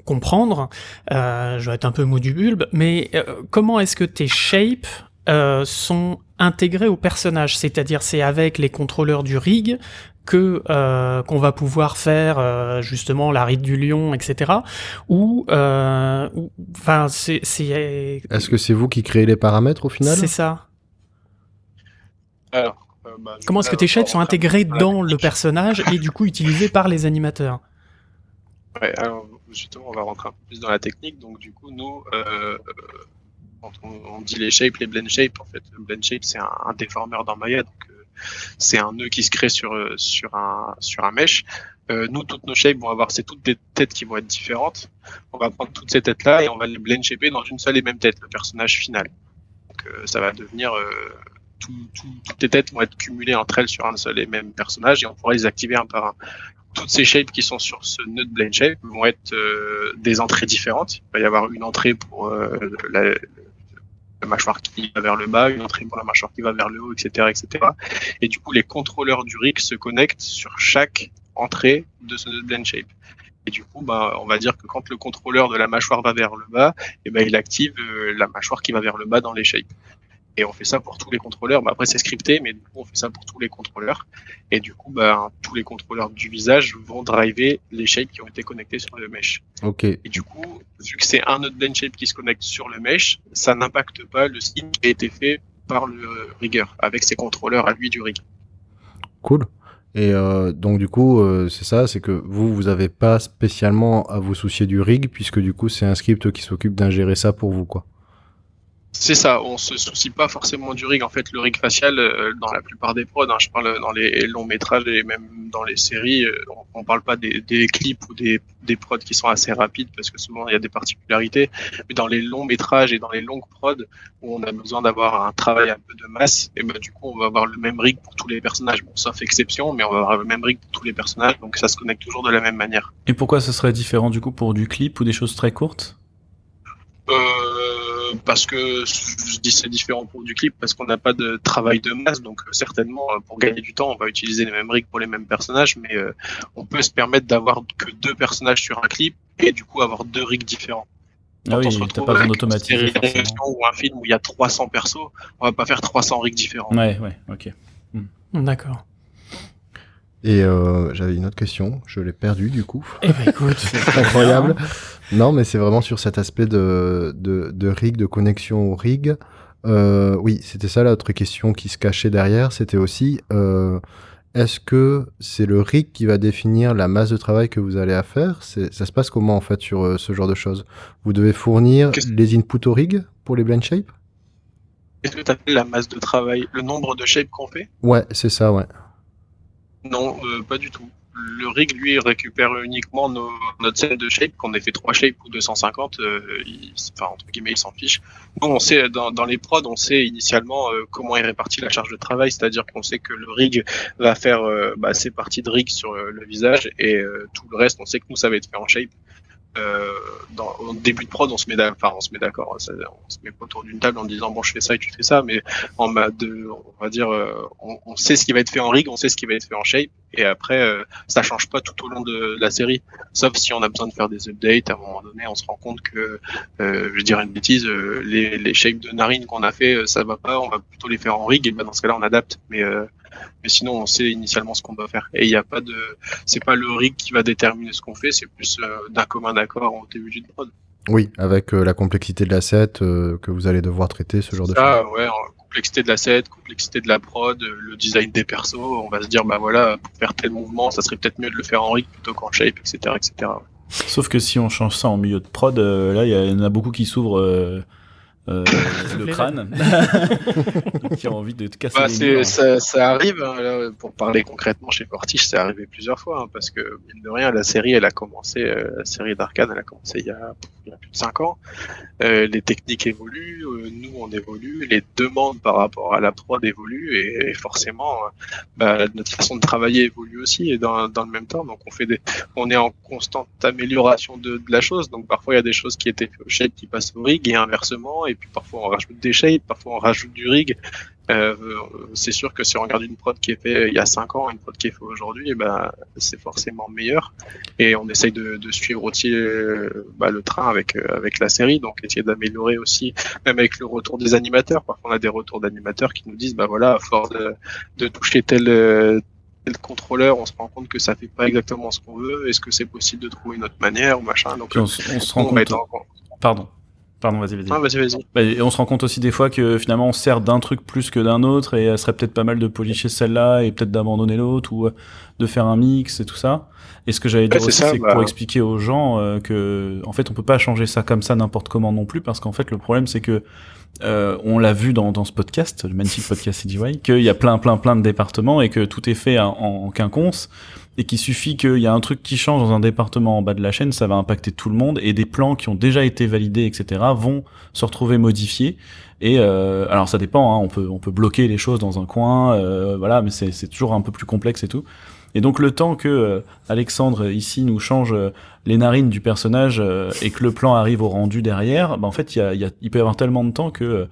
comprendre, je vais être un peu mot du bulbe, mais comment est-ce que tes shapes sont intégrés au personnage? C'est-à-dire, c'est avec les contrôleurs du rig que qu'on va pouvoir faire justement la ride du lion, etc. Ou enfin, c'est Est-ce que c'est vous qui créez les paramètres au final? c'est ça. Alors, Comment est-ce que tes shapes sont intégrés dans le personnage et du coup utilisés par les animateurs? Ouais, alors justement, on va rentrer un peu plus dans la technique. Donc, du coup, nous, quand on dit les shapes, les blend shapes, en fait, le blend shape, c'est un déformeur dans Maya. Donc, c'est un nœud qui se crée sur un mesh. Nous, toutes nos shapes vont avoir toutes des têtes qui vont être différentes. On va prendre toutes ces têtes-là et on va les blend shaper dans une seule et même tête, le personnage final. Donc, ça va devenir toutes les têtes vont être cumulées entre elles sur un seul et même personnage et on pourra les activer un par un. Toutes ces shapes qui sont sur ce nœud de blend shape vont être des entrées différentes. Il va y avoir une entrée pour la mâchoire qui va vers le bas, une entrée pour la mâchoire qui va vers le haut, etc., etc. Et du coup, les contrôleurs du rig se connectent sur chaque entrée de ce nœud de blend shape. Et du coup, on va dire que quand le contrôleur de la mâchoire va vers le bas, il active la mâchoire qui va vers le bas dans les shapes. Et on fait ça pour tous les contrôleurs. Après, c'est scripté, mais du coup, on fait ça pour tous les contrôleurs. Et du coup, tous les contrôleurs du visage vont driver les shapes qui ont été connectés sur le mesh. Ok. Et du coup, vu que c'est un node blend shape qui se connecte sur le mesh, ça n'impacte pas le skin qui a été fait par le rigger, avec ses contrôleurs à lui du rig. Cool. Et donc du coup, c'est ça, c'est que vous avez pas spécialement à vous soucier du rig, puisque du coup, c'est un script qui s'occupe d'ingérer ça pour vous, quoi. C'est ça, on se soucie pas forcément du rig. En fait, le rig facial, dans la plupart des prods, je parle dans les longs métrages et même dans les séries, on parle pas des clips ou des prods qui sont assez rapides parce que souvent il y a des particularités. Mais dans les longs métrages et dans les longues prods où on a besoin d'avoir un travail un peu de masse, et du coup on va avoir le même rig pour tous les personnages. Bon, sauf exception, mais on va avoir le même rig pour tous les personnages, donc ça se connecte toujours de la même manière. Et pourquoi ce serait différent du coup pour du clip ou des choses très courtes? Parce que je dis c'est différent pour du clip parce qu'on n'a pas de travail de masse, donc certainement pour gagner du temps on va utiliser les mêmes rigs pour les mêmes personnages, mais on peut se permettre d'avoir que 2 personnages sur un clip et du coup avoir 2 rigs différents. Ah oui, on se t'as retrouve pas besoin avec d'automatiser une série forcément. d'animation ou un film où il y a 300 persos, on va pas faire 300 rigs différents. Ouais, ok. D'accord. Et j'avais une autre question, je l'ai perdue du coup. Eh ben écoute, C'est incroyable. Non, mais c'est vraiment sur cet aspect de rig, de connexion au rig. Oui, c'était ça l'autre question qui se cachait derrière. C'était aussi, est-ce que c'est le rig qui va définir la masse de travail que vous allez à faire? Ça se passe comment en fait sur ce genre de choses? Vous devez fournir les inputs au rig pour les blend shapes? Est-ce que tu appelles la masse de travail le nombre de shapes qu'on fait? Ouais, c'est ça, ouais. Non, pas du tout. Le rig, lui, récupère uniquement notre set de shapes, qu'on ait fait 3 shapes ou 250, entre guillemets, il s'en fiche. Nous, on sait, dans les prods, on sait initialement comment est répartie la charge de travail, c'est-à-dire qu'on sait que le rig va faire ses parties de rig sur le visage, et tout le reste, on sait que nous, ça va être fait en shape. au début de prod, on se met d'accord, on se met pas autour d'une table en disant bon, je fais ça et tu fais ça, mais on va dire, on sait ce qui va être fait en rig, on sait ce qui va être fait en shape, et après, ça change pas tout au long de la série, sauf si on a besoin de faire des updates. À un moment donné, on se rend compte que, je vais dire une bêtise, les shapes de narines qu'on a fait, ça va pas, on va plutôt les faire en rig, et ben dans ce cas-là, on adapte, mais sinon, on sait initialement ce qu'on doit faire. Et il y a pas de, c'est pas le rig qui va déterminer ce qu'on fait, c'est plus d'un commun accord au début d'une prod. Oui, avec la complexité de l'asset que vous allez devoir traiter, ce genre de choses. Ah ouais, complexité de l'asset, complexité de la prod, le design des persos, on va se dire bah voilà, pour faire tel mouvement, ça serait peut-être mieux de le faire en rig plutôt qu'en shape, etc., etc. Sauf que si on change ça en milieu de prod, là, il y en a beaucoup qui s'ouvrent le crâne, qui ont envie de te casser les murs. Ça arrive, hein, là, pour parler concrètement chez Fortiche, c'est arrivé plusieurs fois, hein, parce que mine de rien, la série d'Arcane, elle a commencé il y a plus de 5 ans. Les techniques évoluent, nous on évolue, les demandes par rapport à la prod évoluent, et forcément, notre façon de travailler évolue aussi, et dans le même temps, donc on est en constante amélioration de la chose, donc parfois il y a des choses qui étaient faites au shape qui passent au rig, et inversement, et puis parfois on rajoute des shapes, parfois on rajoute du rig. C'est sûr que si on regarde une prod qui est faite il y a 5 ans, une prod qui est faite aujourd'hui, c'est forcément meilleur. Et on essaye de suivre aussi le train avec la série, donc essayer d'améliorer aussi, même avec le retour des animateurs. Parfois on a des retours d'animateurs qui nous disent à force de toucher tel contrôleur, on se rend compte que ça fait pas exactement ce qu'on veut. Est-ce que c'est possible de trouver une autre manière ou machin? Donc on se rend compte. Pardon, vas-y. Ah, vas-y. Et on se rend compte aussi des fois que finalement on sert d'un truc plus que d'un autre, et ça serait peut-être pas mal de policher celle-là et peut-être d'abandonner l'autre, ou de faire un mix et tout ça. Et ce que j'allais dire aussi, c'est que pour expliquer aux gens que en fait on peut pas changer ça comme ça n'importe comment non plus, parce qu'en fait le problème c'est que on l'a vu dans ce podcast, le magnifique podcast CGY, qu'il y a plein de départements et que tout est fait en quinconce, et qu'il suffit qu'il y a un truc qui change dans un département en bas de la chaîne, ça va impacter tout le monde, et des plans qui ont déjà été validés, etc., vont se retrouver modifiés. Et alors ça dépend, hein, on peut bloquer les choses dans un coin, voilà, mais c'est toujours un peu plus complexe et tout. Et donc le temps que Alexandre ici nous change les narines du personnage et que le plan arrive au rendu derrière, en fait il peut y avoir tellement de temps que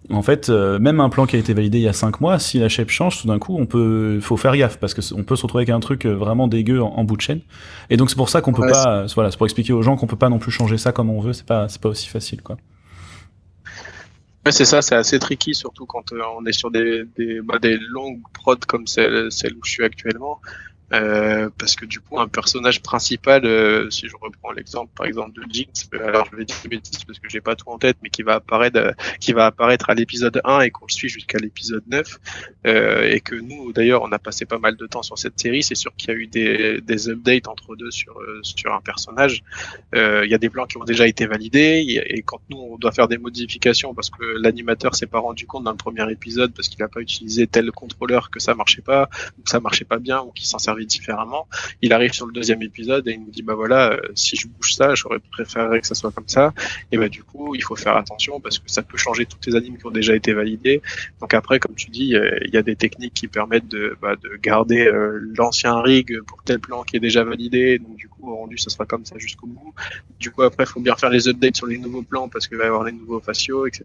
en fait même un plan qui a été validé il y a 5 mois, si la shape change tout d'un coup, faut faire gaffe, parce que on peut se retrouver avec un truc vraiment dégueu en bout de chaîne. Et donc c'est pour ça qu'on peut pas, voilà, c'est pour expliquer aux gens qu'on peut pas non plus changer ça comme on veut, c'est pas aussi facile, quoi. Ouais, c'est ça, c'est assez tricky, surtout quand on est sur des longues prods comme celle où je suis actuellement. Parce que du coup, un personnage principal, si je reprends l'exemple par exemple de Jinx, alors je vais dire des bêtises parce que j'ai pas tout en tête, mais qui va apparaître à l'épisode 1 et qu'on le suit jusqu'à l'épisode 9, et que nous d'ailleurs on a passé pas mal de temps sur cette série. C'est sûr qu'il y a eu des updates entre deux sur un personnage. Il y a des plans qui ont déjà été validés, et quand nous on doit faire des modifications parce que l'animateur s'est pas rendu compte dans le premier épisode parce qu'il a pas utilisé tel contrôleur, que ça marchait pas, ou que ça marchait pas bien, ou qu'il s'en servait différemment, il arrive sur le deuxième épisode et il nous dit si je bouge ça, j'aurais préféré que ça soit comme ça, et du coup il faut faire attention parce que ça peut changer toutes les animes qui ont déjà été validées. Donc après, comme tu dis, il y a des techniques qui permettent de garder l'ancien rig pour tel plan qui est déjà validé, donc du coup au rendu ça sera comme ça jusqu'au bout. Du coup après il faut bien faire les updates sur les nouveaux plans parce qu'il va y avoir les nouveaux faciaux, etc.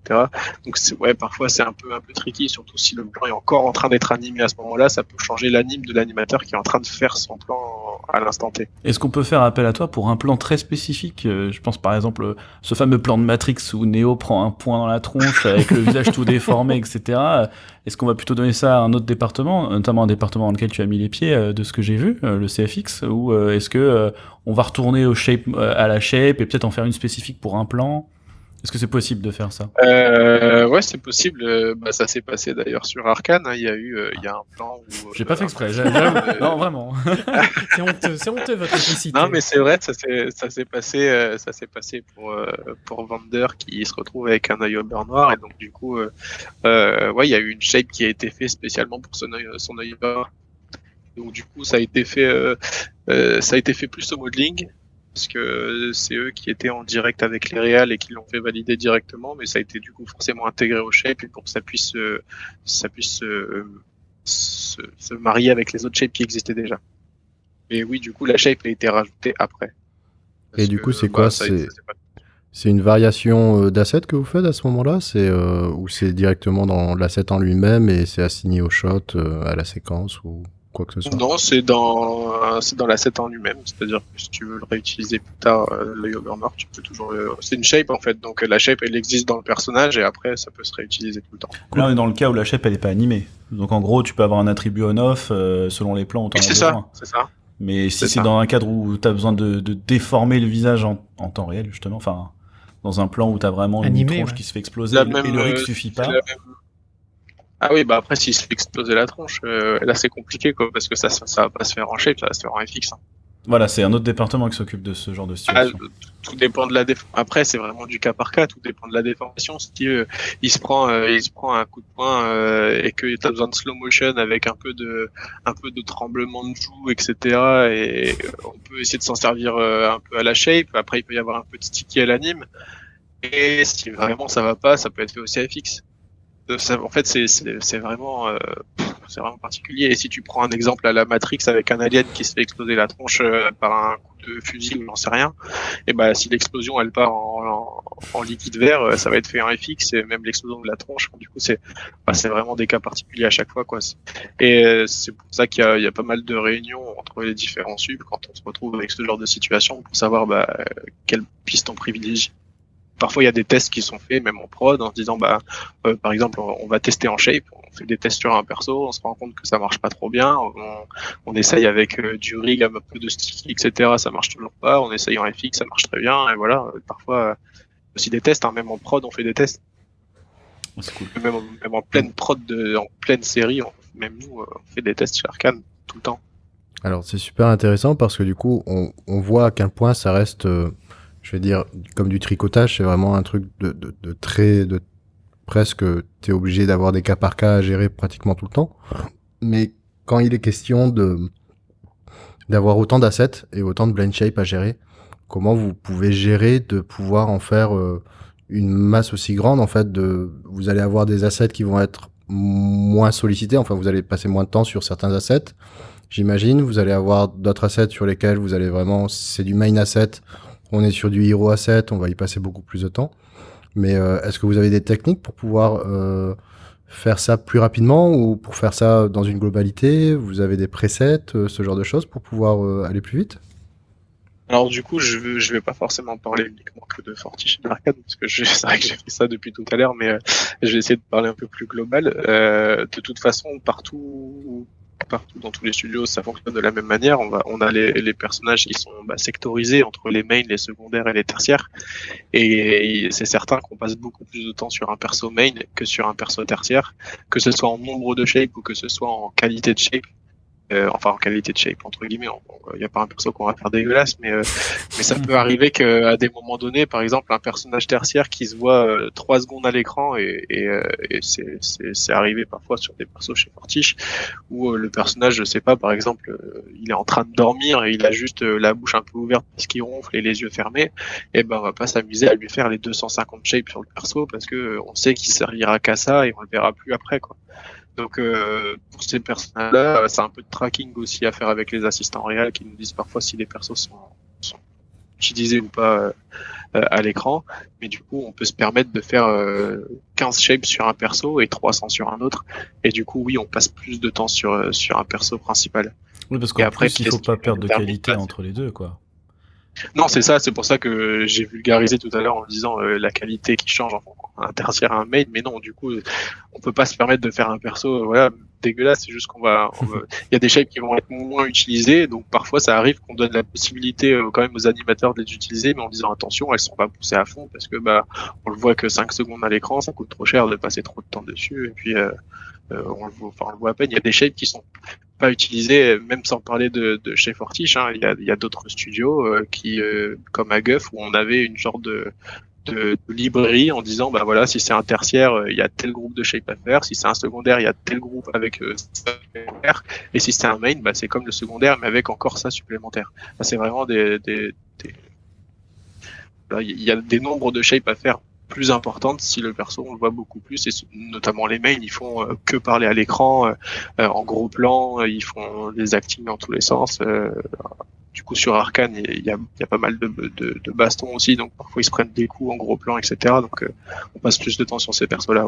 Donc parfois c'est un peu tricky, surtout si le plan est encore en train d'être animé à ce moment-là, ça peut changer l'anime de l'animateur qui est en train de faire son plan à l'instant T. Est-ce qu'on peut faire appel à toi pour un plan très spécifique? Je pense par exemple ce fameux plan de Matrix où Neo prend un point dans la tronche avec le visage tout déformé, etc. Est-ce qu'on va plutôt donner ça à un autre département, notamment un département dans lequel tu as mis les pieds, de ce que j'ai vu, le CFX, ou est-ce que on va retourner à la shape et peut-être en faire une spécifique pour un plan? Est-ce que c'est possible de faire ça? Ouais, c'est possible. Ça s'est passé d'ailleurs sur Arcane. Hein. Il y a un plan où... J'ai pas fait exprès. Non, vraiment. C'est honteux votre complicité. Non, mais c'est vrai, ça s'est passé pour Vander qui se retrouve avec un œil au beurre noir, et donc du coup, il y a eu une shape qui a été faite spécialement pour son œil au beurre. Donc du coup, ça a été fait plus au modeling, parce que c'est eux qui étaient en direct avec les réals et qui l'ont fait valider directement, mais ça a été du coup forcément intégré au shape et pour que ça puisse se marier avec les autres shapes qui existaient déjà. Et oui, du coup, la shape a été rajoutée après. Et du coup, c'est quoi? C'est une variation d'asset que vous faites à ce moment-là? Ou c'est directement dans l'asset en lui-même et c'est assigné au shot, à la séquence ou quoi que ce soit? Non, c'est dans l'asset en lui-même. C'est-à-dire que si tu veux le réutiliser plus tard, le Yogurmort, tu peux toujours c'est une shape en fait. Donc la shape, elle existe dans le personnage et après, ça peut se réutiliser tout le temps. Là, on est dans le cas où la shape, elle est pas animée. Donc en gros, tu peux avoir un attribut on-off selon les plans où t'en as besoin. C'est ça. Mais si c'est dans un cadre où t'as besoin de déformer le visage en temps réel, justement, enfin, dans un plan où t'as vraiment Animé, une tronche ouais. qui se fait exploser et le rig suffit pas. Ah oui, bah après, s'il se fait exploser la tronche, là c'est compliqué, quoi, parce que ça va pas se faire en shape, ça va se faire en FX. Hein. Voilà, c'est un autre département qui s'occupe de ce genre de situation. Tout dépend de la déformation. Après, c'est vraiment du cas par cas, tout dépend de la déformation. Si il se prend un coup de poing et que t'as besoin de slow motion avec un peu de tremblement de joue, etc. Et on peut essayer de s'en servir un peu à la shape. Après, il peut y avoir un peu de sticky à l'anime. Et si vraiment ça va pas, ça peut être fait aussi à FX. En fait, c'est vraiment particulier. Et si tu prends un exemple à la Matrix avec un alien qui se fait exploser la tronche par un coup de fusil ou j'en sais rien, et ben si l'explosion elle part en liquide vert, ça va être fait en FX et même l'explosion de la tronche. Du coup, c'est vraiment des cas particuliers à chaque fois, quoi. Et c'est pour ça qu'il y a pas mal de réunions entre les différents subs quand on se retrouve avec ce genre de situation pour savoir quelle piste on privilégie. Parfois, il y a des tests qui sont faits, même en prod, en se disant, par exemple, on va tester en shape, on fait des tests sur un perso, on se rend compte que ça marche pas trop bien, on essaye avec du rig, un peu de sticky, etc., ça marche toujours pas, on essaye en FX, ça marche très bien, et voilà. Parfois, aussi des tests, hein, même en prod, on fait des tests. C'est cool. Même en pleine prod, en pleine série, même nous, on fait des tests chez Arcane tout le temps. Alors, c'est super intéressant parce que du coup, on voit à quel point ça reste... je vais dire, comme du tricotage, c'est vraiment un truc de presque, t'es obligé d'avoir des cas par cas à gérer pratiquement tout le temps. Mais quand il est question d'avoir autant d'assets et autant de blend shape à gérer, comment vous pouvez gérer de pouvoir en faire une masse aussi grande, en fait, vous allez avoir des assets qui vont être moins sollicités, enfin, vous allez passer moins de temps sur certains assets. J'imagine, vous allez avoir d'autres assets sur lesquels vous allez vraiment, c'est du main asset. On est sur du hero asset, on va y passer beaucoup plus de temps. Mais est-ce que vous avez des techniques pour pouvoir faire ça plus rapidement ou pour faire ça dans une globalité? Vous avez des presets, ce genre de choses pour pouvoir aller plus vite? Alors du coup, je vais pas forcément parler uniquement que de Fortiche et d'Arcane, parce que c'est vrai que j'ai fait ça depuis tout à l'heure, mais je vais essayer de parler un peu plus global. De toute façon, partout dans tous les studios, ça fonctionne de la même manière. On a les personnages qui sont sectorisés entre les mains, les secondaires et les tertiaires. Et c'est certain qu'on passe beaucoup plus de temps sur un perso main que sur un perso tertiaire, que ce soit en nombre de shapes ou que ce soit en qualité de shape. Enfin en qualité de shape entre guillemets, il n'y a pas un perso qu'on va faire dégueulasse, mais ça peut arriver qu'à des moments donnés, par exemple un personnage tertiaire qui se voit 3 secondes à l'écran et c'est arrivé parfois sur des persos chez Fortiche où le personnage, je sais pas, par exemple il est en train de dormir et il a juste la bouche un peu ouverte parce qu'il ronfle et les yeux fermés, et ben on va pas s'amuser à lui faire les 250 shapes sur le perso parce que on sait qu'il servira qu'à ça et on le verra plus après, quoi. Donc pour ces personnages-là, c'est un peu de tracking aussi à faire avec les assistants réels qui nous disent parfois si les persos sont utilisés ou pas à l'écran. Mais du coup, on peut se permettre de faire 15 shapes sur un perso et 300 sur un autre. Et du coup, oui, on passe plus de temps sur un perso principal. Oui, parce qu'en plus, il faut pas perdre de qualité entre les deux, quoi. Non, c'est ça, c'est pour ça que j'ai vulgarisé tout à l'heure en disant la qualité qui change entre un tertiaire et un main, mais non, du coup, on peut pas se permettre de faire un perso dégueulasse, c'est juste il y a des shapes qui vont être moins utilisés, donc parfois ça arrive qu'on donne la possibilité quand même aux animateurs de les utiliser, mais en disant attention, elles sont pas poussées à fond parce que on le voit que 5 secondes à l'écran, ça coûte trop cher de passer trop de temps dessus, et puis on le voit à peine. Il y a des shapes qui sont pas utilisés, même sans parler de chez Fortiche, hein. Il y a d'autres studios qui, comme à Guff, où on avait une sorte de librairie en disant voilà, si c'est un tertiaire, il y a tel groupe de shape à faire, si c'est un secondaire, il y a tel groupe avec ça supplémentaire, et si c'est un main, c'est comme le secondaire mais avec encore ça supplémentaire. C'est vraiment il y a des nombres de shapes à faire plus importante si le perso on le voit beaucoup plus, et notamment les mains ils font que parler à l'écran, en gros plan, ils font des actings dans tous les sens. Du coup sur Arcane il y a pas mal de bastons aussi, donc parfois ils se prennent des coups en gros plan, etc. Donc on passe plus de temps sur ces persos là.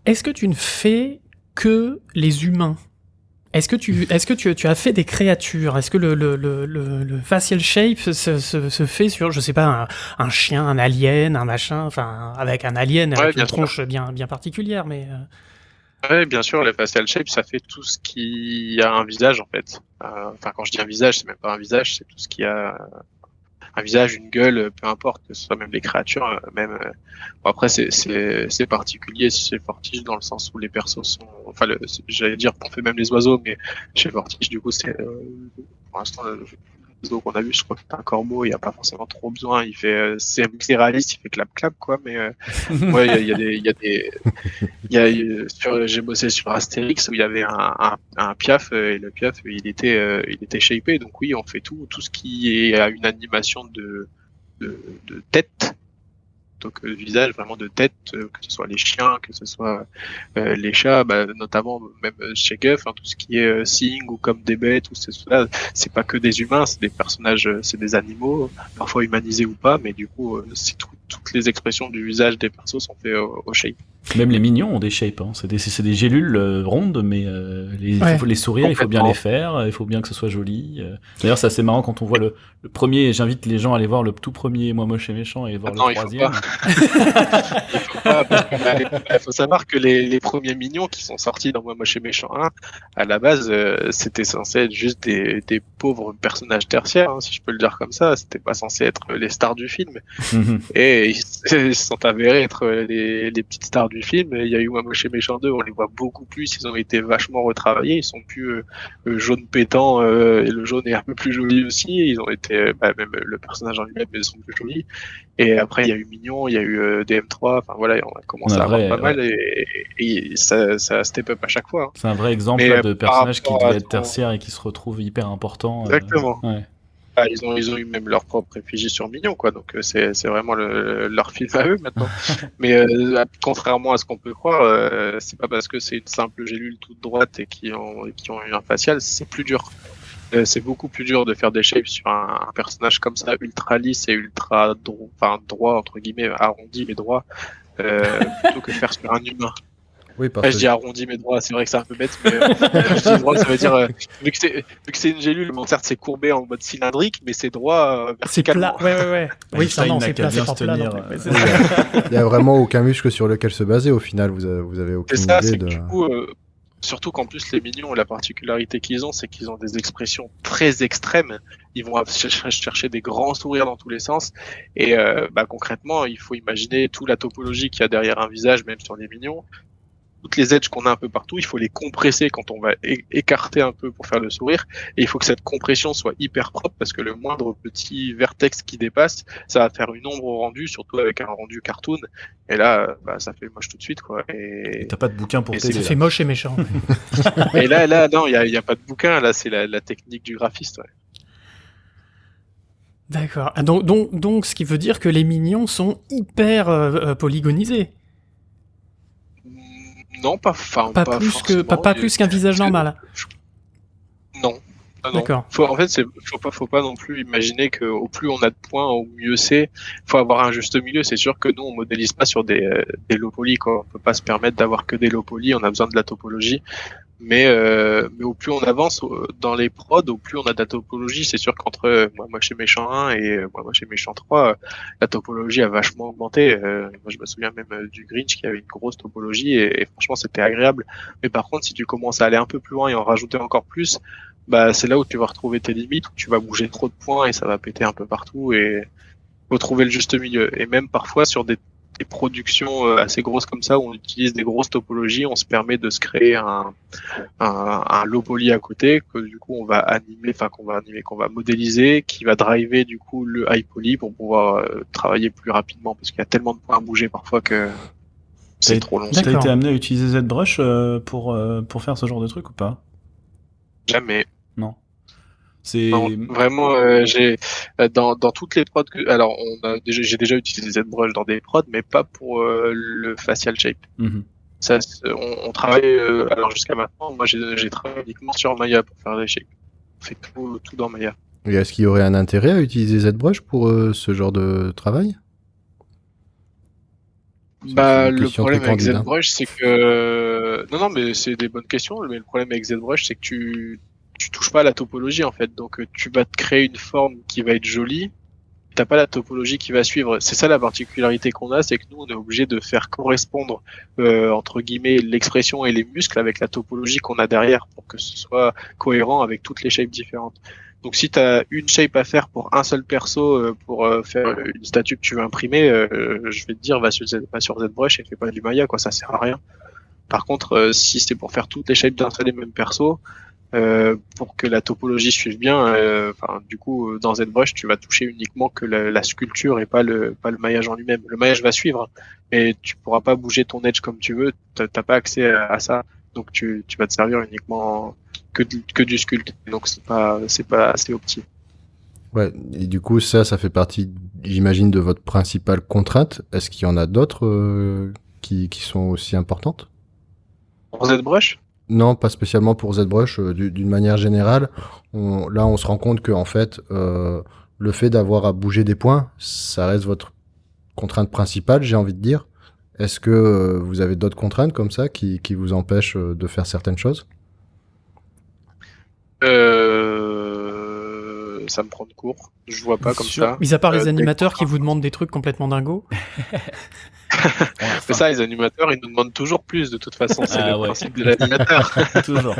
Est-ce que tu ne fais que les humains? Est-ce que tu as fait des créatures? Est-ce que le facial shape se fait sur, je sais pas, un chien, un alien, un machin, enfin, avec un alien avec une tronche bien particulière, mais... Ouais, bien sûr, le facial shape, ça fait tout ce qui a un visage, en fait. Enfin, quand je dis un visage, c'est même pas un visage, c'est tout ce qui a un visage, une gueule, peu importe, que ce soit même les créatures, même. Bon, après, c'est particulier chez Fortige dans le sens où les persos sont, enfin, j'allais dire qu'on fait même les oiseaux, mais chez Fortige, du coup, c'est pour l'instant l'oiseau qu'on a vu, je crois que c'est un corbeau, il n'y a pas forcément trop besoin, il fait, c'est réaliste, il fait clap clap quoi, mais ouais, j'ai bossé sur Astérix où il y avait un piaf, et le piaf il était shapé, donc oui, on fait tout ce qui est à une animation de tête, donc visage vraiment de tête, que ce soit les chiens, que ce soit les chats, notamment même chez Guff, tout ce qui est seeing ou comme des bêtes, ou c'est pas que des humains, c'est des personnages, c'est des animaux, parfois humanisés ou pas, mais du coup c'est toutes les expressions du visage des persos sont faites au shape. Même les mignons ont des shapes, hein. C'est des gélules rondes, mais faut les sourire, il faut bien les faire, il faut bien que ce soit joli. D'ailleurs, c'est assez marrant quand on voit le premier, j'invite les gens à aller voir le tout premier Moi Moche et Méchant et voir le troisième. Il faut savoir que les premiers mignons qui sont sortis dans Moi Moche et Méchant 1, à la base, c'était censé être juste des pauvres personnages tertiaires, hein, si je peux le dire comme ça. C'était pas censé être les stars du film. Et ils se sont avérés être les petites stars du film. Il y a eu Moi Moche et Méchant 2, on les voit beaucoup plus, ils ont été vachement retravaillés, ils sont plus jaune pétant, et le jaune est un peu plus joli aussi, ils ont été, même le personnage en lui-même, ils sont plus jolis. Et après il y a eu Mignon, il y a eu DM3, enfin voilà, on a commencé à avoir pas mal, et ça step up à chaque fois. Hein. C'est un vrai exemple de personnage qui devait être tertiaire et qui se retrouve hyper important. Exactement. Ils ont eu même leur propre effigie sur Mignon, quoi. Donc c'est vraiment leur film à eux maintenant. Mais contrairement à ce qu'on peut croire, c'est pas parce que c'est une simple gélule toute droite et qui ont eu un facial, c'est plus dur. C'est beaucoup plus dur de faire des shapes sur un personnage comme ça, ultra lisse et ultra droit entre guillemets, arrondi mais droit, plutôt que faire sur un humain. Oui, parce que je dis arrondi mes droits, c'est vrai que c'est un peu bête, mais je dis droit, ça veut dire vu que c'est une gélule, bon certes c'est courbé en mode cylindrique, mais c'est droit verticalement. C'est plat, ouais. Oui, ça non, c'est plat, c'est pas plat. Il y a vraiment aucun muscle sur lequel se baser au final, vous avez aucune idée de... Du coup, surtout qu'en plus les mignons, la particularité qu'ils ont, c'est qu'ils ont des expressions très extrêmes. Ils vont chercher des grands sourires dans tous les sens. Et concrètement, il faut imaginer toute la topologie qu'il y a derrière un visage, même sur les mignons. Toutes les edges qu'on a un peu partout, il faut les compresser quand on va écarter un peu pour faire le sourire. Et il faut que cette compression soit hyper propre parce que le moindre petit vertex qui dépasse, ça va faire une ombre au rendu, surtout avec un rendu cartoon. Et là, ça fait moche tout de suite, quoi. Et t'as pas de bouquin pour t'aider. Ça fait moche et méchant. Et là, non, il y a pas de bouquin. Là, c'est la technique du graphiste. Ouais. D'accord. Donc, ce qui veut dire que les mignons sont hyper polygonisés. Non, pas plus qu'un visage normal. Non. D'accord. En fait, faut pas non plus imaginer que au plus on a de points, au mieux c'est. Faut avoir un juste milieu. C'est sûr que nous, on modélise pas sur des low poly, quoi. On peut pas se permettre d'avoir que des low poly. On a besoin de la topologie. Mais au plus on avance dans les prods, au plus on a de la topologie. C'est sûr qu'entre moi chez Méchant 1 et moi chez Méchant 3, la topologie a vachement augmenté. Moi je me souviens même du Grinch qui avait une grosse topologie et franchement c'était agréable. Mais par contre si tu commences à aller un peu plus loin et en rajouter encore plus, c'est là où tu vas retrouver tes limites, où tu vas bouger trop de points et ça va péter un peu partout et faut trouver le juste milieu. Et même parfois sur des productions assez grosses comme ça où on utilise des grosses topologies, on se permet de se créer un low poly à côté que du coup on va qu'on va modéliser, qui va driver du coup le high poly pour pouvoir travailler plus rapidement parce qu'il y a tellement de points à bouger parfois que c'est trop long. T'as été amené à utiliser ZBrush pour faire ce genre de truc ou pas? Jamais. Non. C'est Non, vraiment, dans toutes les prods alors j'ai déjà utilisé ZBrush dans des prods, mais pas pour le facial shape. Mhm. Ça, on travaille alors jusqu'à maintenant, moi j'ai travaillé uniquement sur Maya pour faire des shapes. On fait tout dans Maya. Et est-ce qu'il y aurait un intérêt à utiliser ZBrush pour ce genre de travail? C'est Bah, une le question problème très avec candide, hein. ZBrush, c'est que non, mais c'est des bonnes questions. Mais le problème avec ZBrush, c'est que tu touches pas à la topologie en fait. Donc tu vas te créer une forme qui va être jolie. T'as pas la topologie qui va suivre. C'est ça la particularité qu'on a, c'est que nous on est obligé de faire correspondre entre guillemets l'expression et les muscles avec la topologie qu'on a derrière pour que ce soit cohérent avec toutes les shapes différentes. Donc si t'as une shape à faire pour un seul perso pour faire une statue que tu veux imprimer, je vais te dire va sur ZBrush et fais pas du Maya quoi, ça sert à rien. Par contre, si c'est pour faire toutes les shapes d'un seul et même perso, pour que la topologie suive bien, du coup, dans ZBrush, tu vas toucher uniquement que la sculpture et pas le maillage en lui-même. Le maillage va suivre, mais tu pourras pas bouger ton edge comme tu veux. T'as pas accès à ça, donc tu vas te servir uniquement que du sculpt. Donc c'est pas assez opti. Ouais, et du coup, ça fait partie, j'imagine, de votre principale contrainte. Est-ce qu'il y en a d'autres qui sont aussi importantes? Pour ZBrush, Non, pas spécialement pour ZBrush. D'une manière générale, on se rend compte que en fait, le fait d'avoir à bouger des points, ça reste votre contrainte principale, j'ai envie de dire. Est-ce que vous avez d'autres contraintes comme ça qui vous empêchent de faire certaines choses? ça me prend de court. Je vois pas comme Sur- ça. Mis à part les animateurs qui vous demandent des trucs complètement dingos. C'est ça, les animateurs, ils nous demandent toujours plus de toute façon. C'est le ouais. principe de l'animateur. Toujours.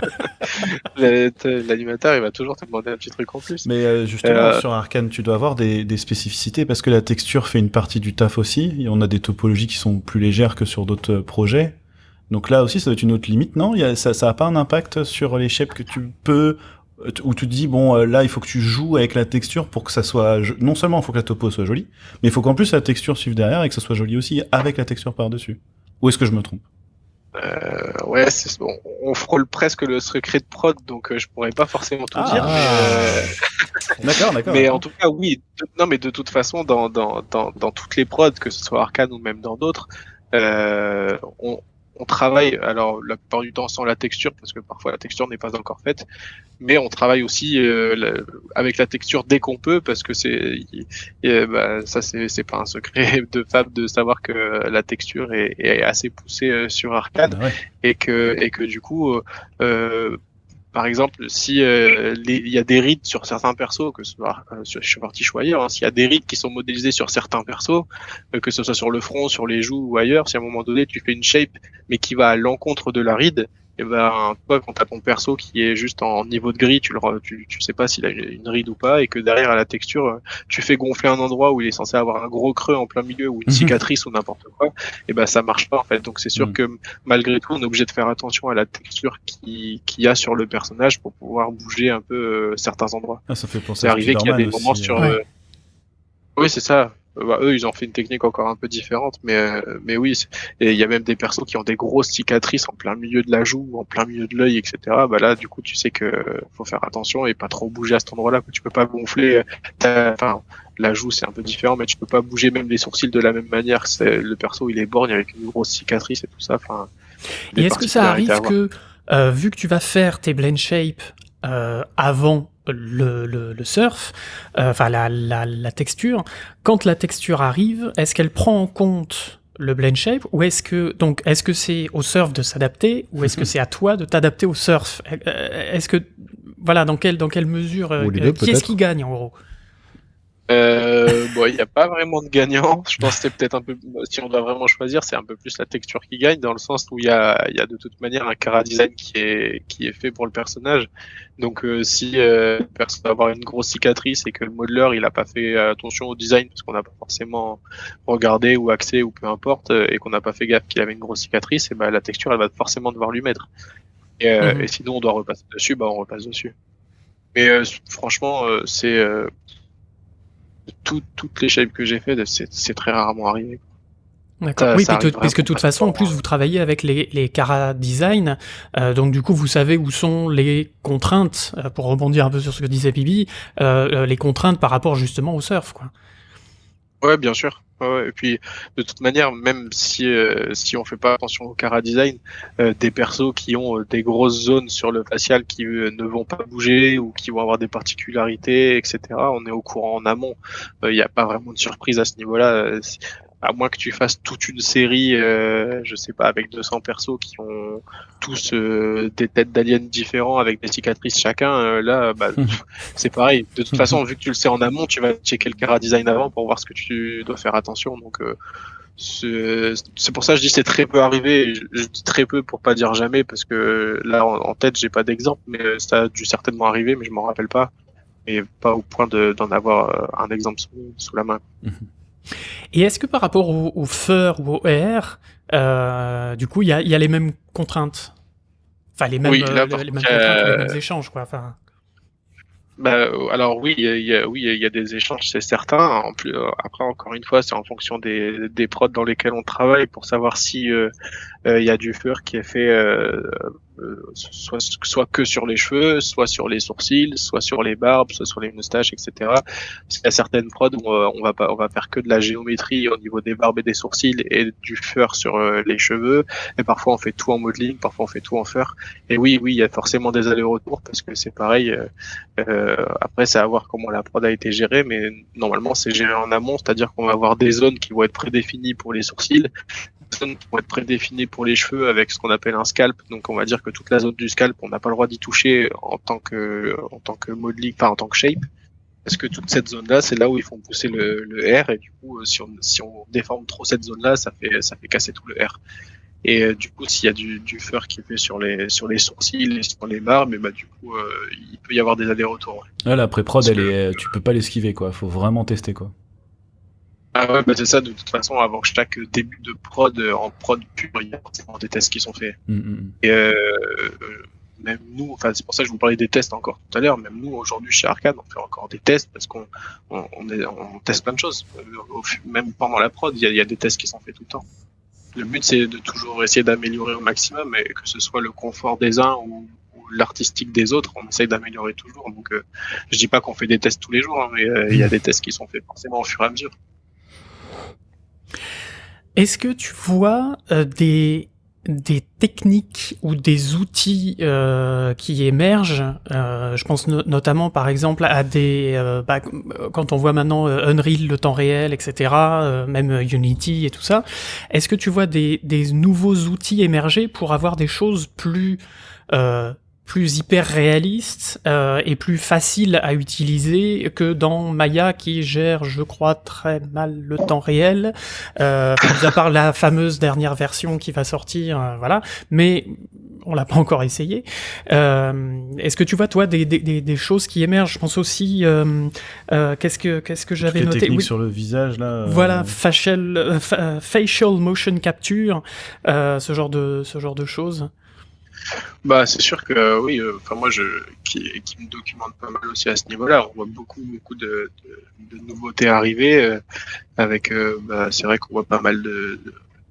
L'animateur, il va toujours te demander un petit truc en plus. Mais justement, sur Arcane, tu dois avoir des spécificités parce que la texture fait une partie du taf aussi. Et on a des topologies qui sont plus légères que sur d'autres projets. Donc là aussi, ça doit être une autre limite, non? Ça a pas un impact sur les shapes que tu peux, où tu te dis, bon, là, il faut que tu joues avec la texture pour que ça soit, non seulement il faut que la topo soit jolie, mais il faut qu'en plus la texture suive derrière et que ça soit joli aussi avec la texture par-dessus. Ou est-ce que je me trompe? Ouais, on frôle presque le secret de prod, donc je pourrais pas forcément tout dire. Mais, D'accord. mais en tout cas, oui. Non, mais de toute façon, dans toutes les prods, que ce soit Arcane ou même dans d'autres, on travaille, alors la plupart du temps sans la texture, parce que parfois la texture n'est pas encore faite, mais on travaille aussi avec la texture dès qu'on peut, parce que ça c'est pas un secret de Fab de savoir que la texture est assez poussée sur Arcane, Ouais. et que du coup par exemple, si il y a des rides sur certains persos, que ce soit sur Vertige ou ailleurs, s'il y a des rides qui sont modélisées sur certains persos, que ce soit sur le front, sur les joues ou ailleurs, si à un moment donné tu fais une shape mais qui va à l'encontre de la ride, et ben toi quand t'as ton perso qui est juste en niveau de gris, tu sais pas s'il a une ride ou pas, et que derrière à la texture tu fais gonfler un endroit où il est censé avoir un gros creux en plein milieu ou une cicatrice ou n'importe quoi, et ben ça marche pas en fait. Donc c'est sûr que malgré tout on est obligé de faire attention à la texture qu'il y a sur le personnage pour pouvoir bouger un peu certains endroits. Ah, ça fait penser C'est à arrivé qu'il y a des moments aussi, sur oui c'est ça. Eux, ils ont fait une technique encore un peu différente, mais oui, et il y a même des persos qui ont des grosses cicatrices en plein milieu de la joue, en plein milieu de l'œil, etc. Bah là, du coup, tu sais que faut faire attention et pas trop bouger à cet endroit-là, que tu peux pas gonfler. Enfin, la joue, c'est un peu différent, mais tu peux pas bouger même les sourcils de la même manière. Le perso, il est borgne avec une grosse cicatrice et tout ça. Enfin. Et est-ce que ça arrive que, vu que tu vas faire tes blend shape avant le surf, enfin la texture, quand la texture arrive, est-ce qu'elle prend en compte le blend shape, ou est-ce que c'est au surf de s'adapter, ou est-ce que c'est à toi de t'adapter au surf? Est-ce que, voilà, dans quelle mesure, Ou les deux, qui est-ce qui gagne en gros? Bon, il n'y a pas vraiment de gagnant. Je pense que c'est peut-être un peu, si on doit vraiment choisir, c'est un peu plus la texture qui gagne, dans le sens où il y a de toute manière un chara design qui est fait pour le personnage. Donc si le personnage va avoir une grosse cicatrice et que le modeleur il a pas fait attention au design parce qu'on n'a pas forcément regardé ou axé ou peu importe, et qu'on n'a pas fait gaffe qu'il avait une grosse cicatrice, et ben la texture elle va forcément devoir lui mettre. Et sinon on doit repasser dessus, bah on repasse dessus. Mais franchement c'est toutes les shapes que j'ai fait, c'est très rarement arrivé. D'accord. Ça, Oui, ça arrive parce que de toute vraiment façon, en plus, souvent. vous travaillez avec les Cara Design, donc du coup, vous savez où sont les contraintes, pour rebondir un peu sur ce que disait Bibi, les contraintes par rapport justement au surf, quoi. Ouais, bien sûr. Ouais, ouais. Et puis, de toute manière, même si on fait pas attention au Cara Design, des persos qui ont des grosses zones sur le facial qui ne vont pas bouger ou qui vont avoir des particularités, etc., on est au courant en amont. Il n'y a pas vraiment de surprise à ce niveau-là. À moins que tu fasses toute une série, je sais pas, avec 200 persos qui ont tous des têtes d'aliens différents avec des cicatrices chacun, là, bah, c'est pareil. De toute façon, vu que tu le sais en amont, tu vas checker le Cara Design avant pour voir ce que tu dois faire attention. Donc, c'est pour ça que je dis c'est très peu arrivé. Je dis très peu pour pas dire jamais parce que là, en tête, j'ai pas d'exemple, mais ça a dû certainement arriver, mais je m'en rappelle pas. Et pas au point d'en avoir un exemple sous la main. Et est-ce que par rapport au fur ou au air, du coup, il y a les mêmes contraintes? Enfin, les mêmes, Oui, là, par les mêmes contre, contraintes ou les mêmes échanges, quoi. Enfin, bah, alors oui, il y a des échanges, c'est certain. En plus, après, encore une fois, c'est en fonction des prods dans lesquels on travaille pour savoir si il y a du fur qui est fait soit que sur les cheveux, soit sur les sourcils, soit sur les barbes, soit sur les moustaches, etc. Parce qu'il y a certaines prods où on va faire que de la géométrie au niveau des barbes et des sourcils et du fur sur les cheveux. Et parfois on fait tout en modeling, parfois on fait tout en fur. Et oui, il y a forcément des allers-retours parce que c'est pareil. Après, c'est à voir comment la prod a été gérée, mais normalement c'est géré en amont, c'est-à-dire qu'on va avoir des zones qui vont être prédéfinies pour les sourcils, zones qui vont être prédéfinies pour les cheveux avec ce qu'on appelle un scalp. Donc on va dire que toute la zone du scalp, on n'a pas le droit d'y toucher en tant que modeling, enfin en tant que shape, parce que toute cette zone-là, c'est là où ils font pousser le air, et du coup, si on déforme trop cette zone-là, ça fait casser tout le air. Et du coup, s'il y a du fur qui est fait sur les sourcils et sur les barbes, et bah du coup, il peut y avoir des allers-retours. Ouais. Là, la pré-prod, tu peux pas l'esquiver, quoi. Faut vraiment tester, quoi. Ah ouais, bah c'est ça, de toute façon, avant chaque début de prod, en prod pur, il y a forcément des tests qui sont faits. Et même nous, enfin c'est pour ça que je vous parlais des tests encore tout à l'heure, même nous aujourd'hui chez Arcade, on fait encore des tests parce qu'on teste plein de choses. Même pendant la prod, il y a des tests qui sont faits tout le temps. Le but c'est de toujours essayer d'améliorer au maximum, et que ce soit le confort des uns ou l'artistique des autres, on essaye d'améliorer toujours. Donc je dis pas qu'on fait des tests tous les jours, hein, mais il y a des tests qui sont faits forcément au fur et à mesure. est-ce que tu vois des techniques ou des outils qui émergent, je pense notamment par exemple à des quand on voit maintenant Unreal le temps réel, etc., même Unity et tout ça, est-ce que tu vois des nouveaux outils émerger pour avoir des choses plus hyper réalistes et plus faciles à utiliser que dans Maya qui gère, je crois, très mal le temps réel, mis à part la fameuse dernière version qui va sortir, voilà, mais on l'a pas encore essayé. Est-ce que tu vois, toi, des choses qui émergent? Je pense aussi, qu'est-ce que j'avais noté? Techniques sur le visage, là. Voilà, facial motion capture, ce genre de choses. Bah, c'est sûr que oui. Enfin, moi, qui me documente pas mal aussi à ce niveau-là, on voit beaucoup de nouveautés arriver. Avec, c'est vrai qu'on voit pas mal de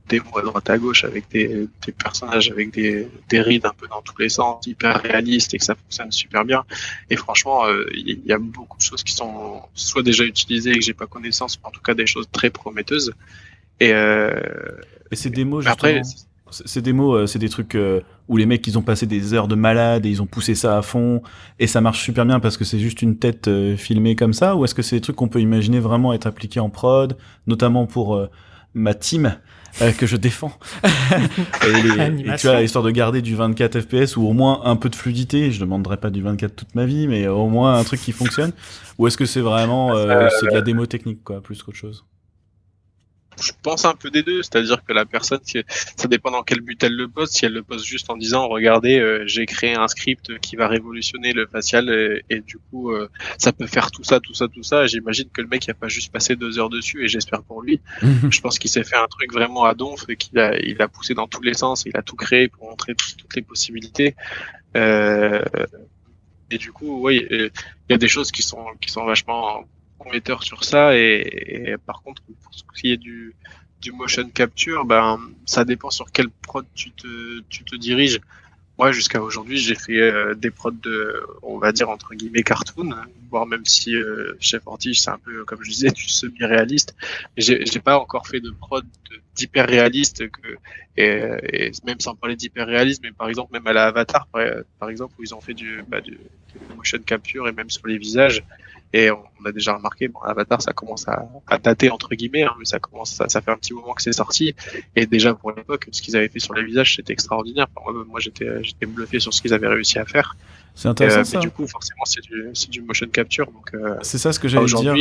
démos à droite à gauche avec des personnages avec des rides un peu dans tous les sens, hyper réalistes, et que ça fonctionne super bien. Et franchement, il y a beaucoup de choses qui sont soit déjà utilisées et que j'ai pas connaissance, mais en tout cas des choses très prometteuses. Et ces démos, justement, après, ces démos, c'est des trucs où les mecs, ils ont passé des heures de malade et ils ont poussé ça à fond et ça marche super bien parce que c'est juste une tête filmée comme ça, ou est-ce que c'est des trucs qu'on peut imaginer vraiment être appliqués en prod, notamment pour ma team que je défends et tu vois, histoire de garder du 24 FPS ou au moins un peu de fluidité. Je demanderai pas du 24 toute ma vie, mais au moins un truc qui fonctionne. Ou est-ce que c'est vraiment c'est de la démo technique, quoi, plus qu'autre chose? Je pense un peu des deux, c'est-à-dire que la personne, ça dépend dans quel but elle le poste. Si elle le poste juste en disant, regardez, j'ai créé un script qui va révolutionner le facial, et du coup, ça peut faire tout ça, j'imagine que le mec, il a pas juste passé 2 heures dessus, et j'espère pour lui. Je pense qu'il s'est fait un truc vraiment à donf, et il a poussé dans tous les sens, il a tout créé pour montrer toutes les possibilités. Et du coup, oui, il y a des choses qui sont vachement prometteurs sur ça, et par contre, pour ce qui est du motion capture, ben ça dépend sur quelle prod tu te diriges. Moi, jusqu'à aujourd'hui, j'ai fait des prods de, on va dire entre guillemets cartoon, voire même si chez Fortige c'est un peu, comme je disais, du semi-réaliste. Mais j'ai pas encore fait de prod d'hyper réaliste et même sans parler d'hyper réaliste, mais par exemple même à la Avatar, par exemple, où ils ont fait du motion capture et même sur les visages. Et on a déjà remarqué, bon, Avatar, ça commence à dater entre guillemets, hein, mais ça fait un petit moment que c'est sorti. Et déjà pour l'époque, ce qu'ils avaient fait sur les visages, c'était extraordinaire. Enfin, moi, j'étais bluffé sur ce qu'ils avaient réussi à faire. C'est intéressant ça. Mais du coup, forcément, c'est du motion capture. Donc, c'est ça ce que j'allais dire.